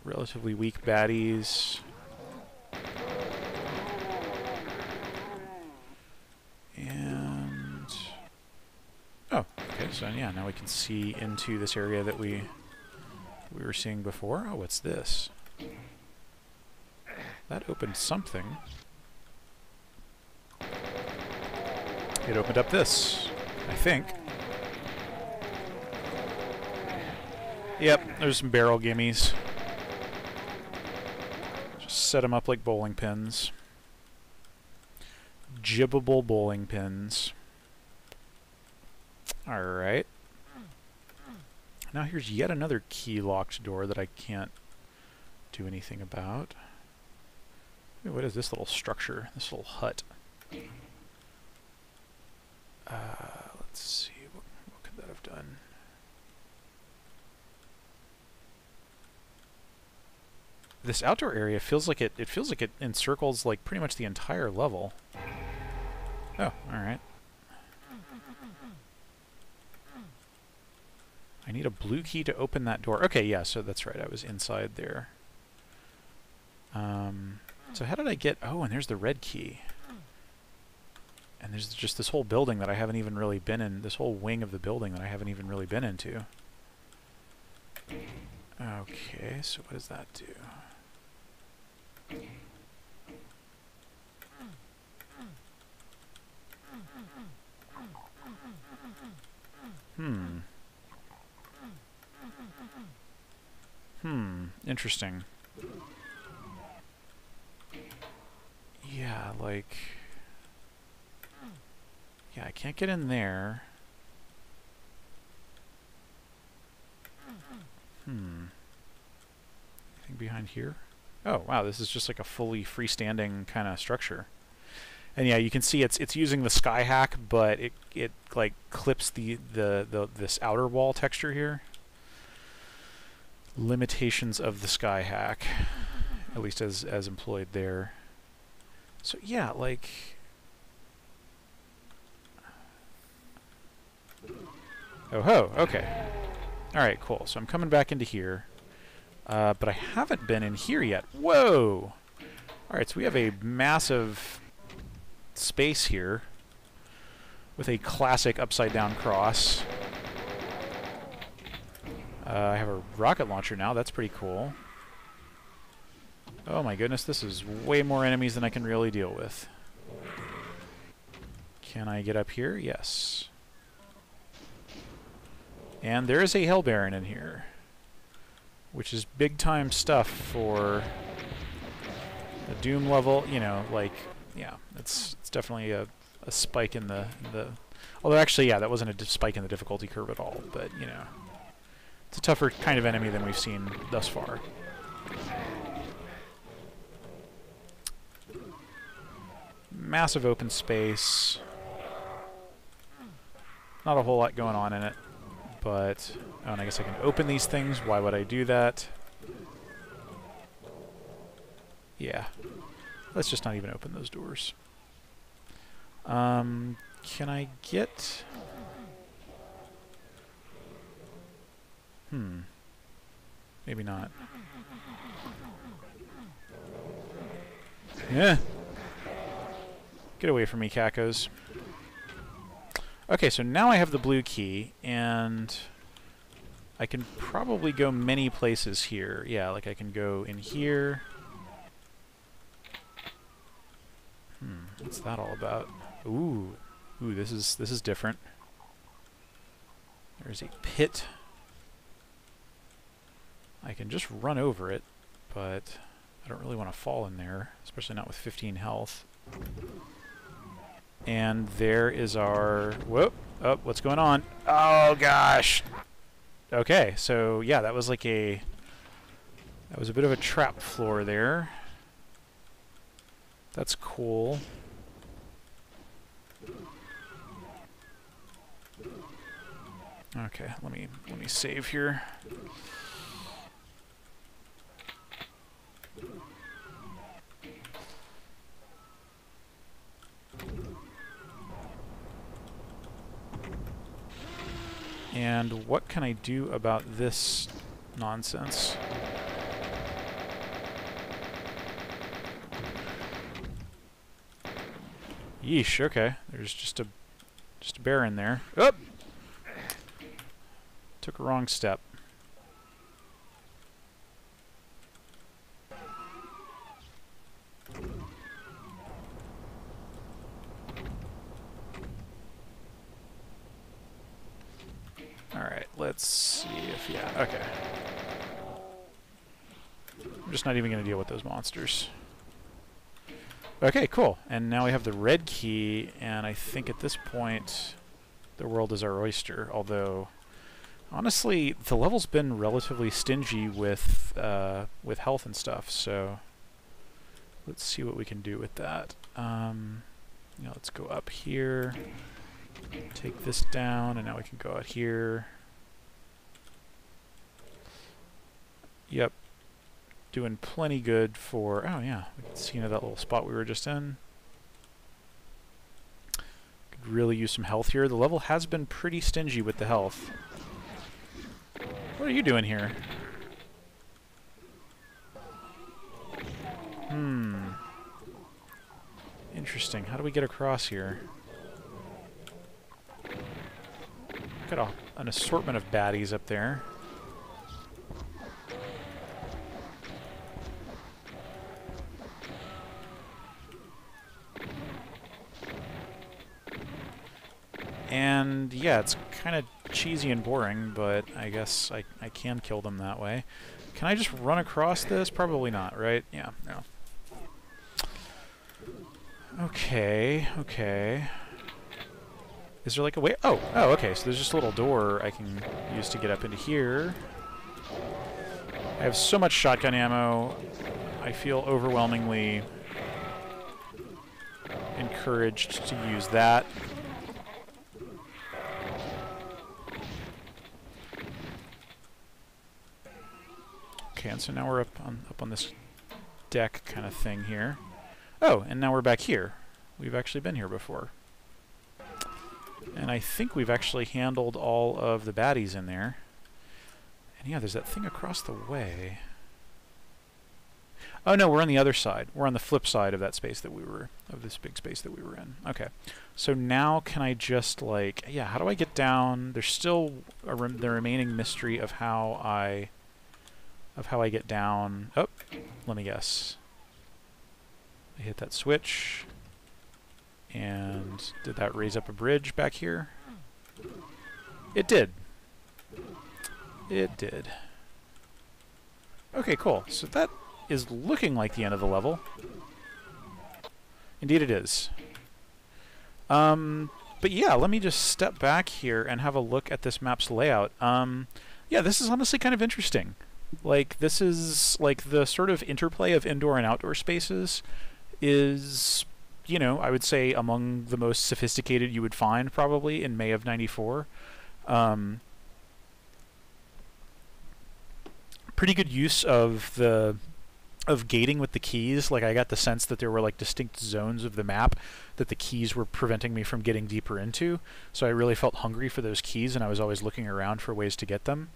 relatively weak baddies. And oh, okay, so yeah, now we can see into this area that we were seeing before. Oh, what's this? That opened something. It opened up this, I think. Yep, there's some barrel gimmies. Just set them up like bowling pins. Jibbable bowling pins. Alright. Now here's yet another key-locked door that I can't do anything about. Ooh, what is this little structure? This little hut? Let's see, what could that have done? This outdoor area feels like it encircles like pretty much the entire level. Oh, alright. I need a blue key to open that door. Okay, yeah, so that's right, I was inside there. So how did I get... Oh, and there's the red key. And there's just this whole building that I haven't even really been in, this whole wing of the building that I haven't even really been into. Okay, so what does that do? Interesting. Yeah, like... Yeah, I can't get in there. Anything behind here? Oh, wow, this is just like a fully freestanding kind of structure. And yeah, you can see it's using the sky hack, but it like clips this outer wall texture here. Limitations of the sky hack, at least as employed there. So yeah, like, oh ho, okay. All right, cool. So I'm coming back into here, but I haven't been in here yet. Whoa! All right, so we have a massive space here with a classic upside down cross. I have a rocket launcher now. That's pretty cool. Oh my goodness, this is way more enemies than I can really deal with. Can I get up here? Yes. And there is a Hell Baron in here, which is big time stuff for a Doom level. You know, like, yeah, it's definitely a spike in the although actually, yeah, that wasn't a spike in the difficulty curve at all, but you know, it's a tougher kind of enemy than we've seen thus far. Massive open space. Not a whole lot going on in it, but oh, and I guess I can open these things. Why would I do that? Yeah, let's just not even open those doors. Can I get... Maybe not. Yeah. Get away from me, cacos. Okay, so now I have the blue key, and I can probably go many places here. Yeah, like I can go in here. What's that all about? Ooh, this is different. There's a pit. I can just run over it, but I don't really want to fall in there, especially not with 15 health. And there is our... Whoop! Oh, what's going on? Oh, gosh! Okay, so yeah, that was like a... That was a bit of a trap floor there. That's cool. Okay, let me save here. And what can I do about this nonsense? Yeesh, okay. There's just a bear in there. Oh! Took a wrong step. Alright, let's see if... Yeah, okay. I'm just not even going to deal with those monsters. Okay, cool. And now we have the red key, and I think at this point the world is our oyster, although honestly the level's been relatively stingy with health and stuff, so let's see what we can do with that. You know, let's go up here, take this down, and now we can go out here. Yep. Doing plenty good for... Oh, yeah. We can see, you know, that little spot we were just in. Could really use some health here. The level has been pretty stingy with the health. What are you doing here? Interesting. How do we get across here? Got an assortment of baddies up there. And yeah, it's kind of cheesy and boring, but I guess I can kill them that way. Can I just run across this? Probably not, right? Yeah, no. Okay, okay. Is there like a way? Oh, okay, so there's just a little door I can use to get up into here. I have so much shotgun ammo. I feel overwhelmingly encouraged to use that. Okay, and so now we're up on this deck kind of thing here. Oh, and now we're back here. We've actually been here before. And I think we've actually handled all of the baddies in there. And yeah, there's that thing across the way. Oh no, we're on the other side. We're on the flip side of that space that we were, of this big space that we were in. Okay. So now can I just like, yeah, how do I get down? There's still the remaining mystery of how I get down. Oh, let me guess. I hit that switch. And did that raise up a bridge back here? It did. It did. Okay, cool. So that is looking like the end of the level. Indeed it is. But yeah, let me just step back here and have a look at this map's layout. Yeah, this is honestly kind of interesting. Like, this is, like, the sort of interplay of indoor and outdoor spaces is, you know, I would say among the most sophisticated you would find probably in May of '94. Pretty good use of gating with the keys. Like, I got the sense that there were like distinct zones of the map that the keys were preventing me from getting deeper into. So I really felt hungry for those keys, and I was always looking around for ways to get them.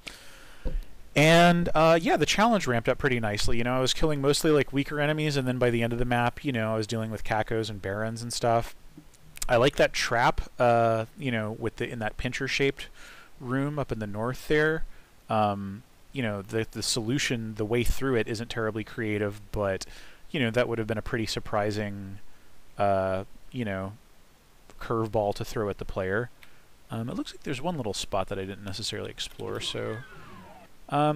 And yeah, the challenge ramped up pretty nicely. You know, I was killing mostly like weaker enemies, and then by the end of the map, you know, I was dealing with cacos and barons and stuff. I like that trap, you know, with in that pincher-shaped room up in the north there. You know, the solution, the way through it isn't terribly creative, but you know, that would have been a pretty surprising, you know, curveball to throw at the player. It looks like there's one little spot that I didn't necessarily explore, so.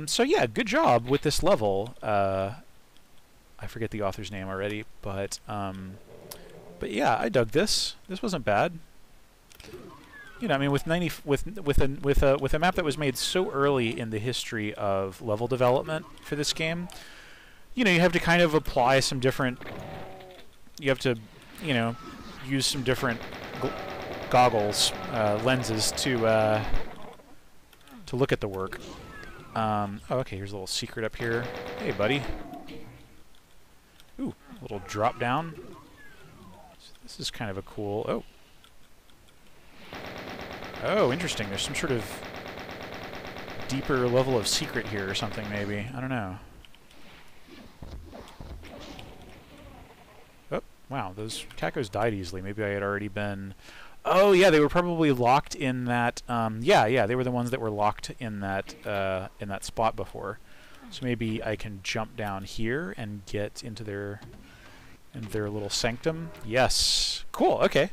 So yeah, good job with this level. I forget the author's name already, but yeah, I dug this. This wasn't bad. You know, I mean, with a map that was made so early in the history of level development for this game, you know, you have to kind of apply some different. You have to, you know, use some different goggles, lenses to look at the work. Oh, okay, here's a little secret up here. Hey, buddy. Ooh, a little drop down. So this is kind of a cool... Oh. Oh, interesting. There's some sort of deeper level of secret here or something, maybe. I don't know. Oh, wow, those cacos died easily. Maybe I had already been... Oh, yeah, they were probably locked in that... yeah, they were the ones that were locked in that spot before. So maybe I can jump down here and get into their little sanctum. Yes. Cool, okay.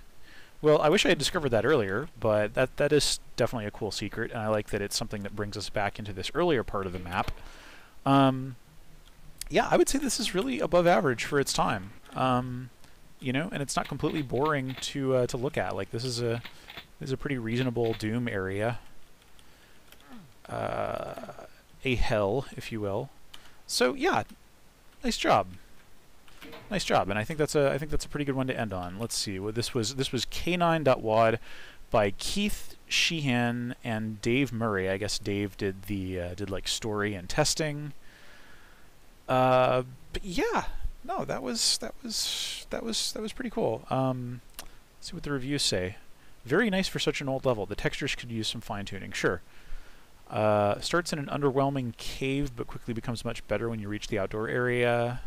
Well, I wish I had discovered that earlier, but that is definitely a cool secret, and I like that it's something that brings us back into this earlier part of the map. Yeah, I would say this is really above average for its time. You know, and it's not completely boring to look at. Like, this is a pretty reasonable Doom area, a hell, if you will. So yeah, nice job, and I think that's a pretty good one to end on. Let's see. Well, this was K9.wad by Keith Sheehan and Dave Murray. I guess Dave did did like story and testing. But yeah. No, that was pretty cool. Let's see what the reviews say. Very nice for such an old level. The textures could use some fine-tuning. Sure. Starts in an underwhelming cave, but quickly becomes much better when you reach the outdoor area.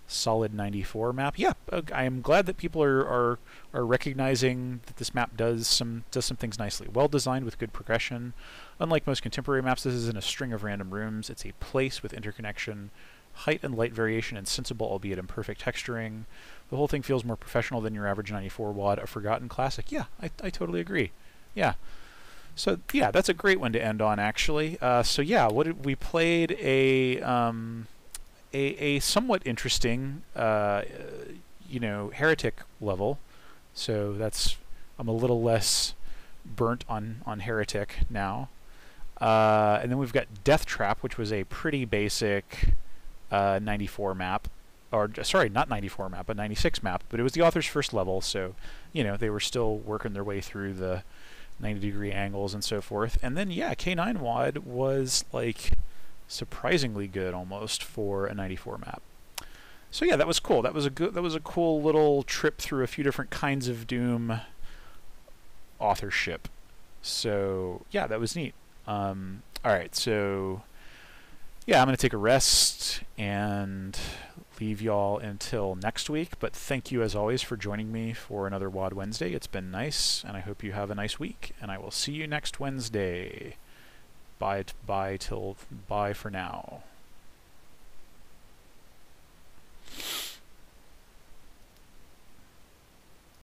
Solid 94 map. Yeah, I am glad that people are recognizing that this map does some things nicely. Well designed with good progression. Unlike most contemporary maps, this isn't a string of random rooms. It's a place with interconnection, height and light variation, and sensible, albeit imperfect, texturing. The whole thing feels more professional than your average 94 WAD, a forgotten classic. Yeah, I totally agree. Yeah. So yeah, that's a great one to end on, actually. So yeah, we played a somewhat interesting, you know, heretic level. So I'm a little less burnt on heretic now. And then we've got Death Trap, which was a pretty basic 94 map. Or, sorry, not 94 map, but 96 map. But it was the author's first level, so, you know, they were still working their way through the 90-degree angles and so forth. And then, yeah, K9 WAD was, like, surprisingly good almost for a 94 map. So yeah, that was cool. That was a cool little trip through a few different kinds of Doom authorship. So yeah, that was neat. All right, so yeah, I'm gonna take a rest and leave y'all until next week. But thank you as always for joining me for another WAD Wednesday. It's been nice, and I hope you have a nice week. And I will see you next Wednesday. Bye for now.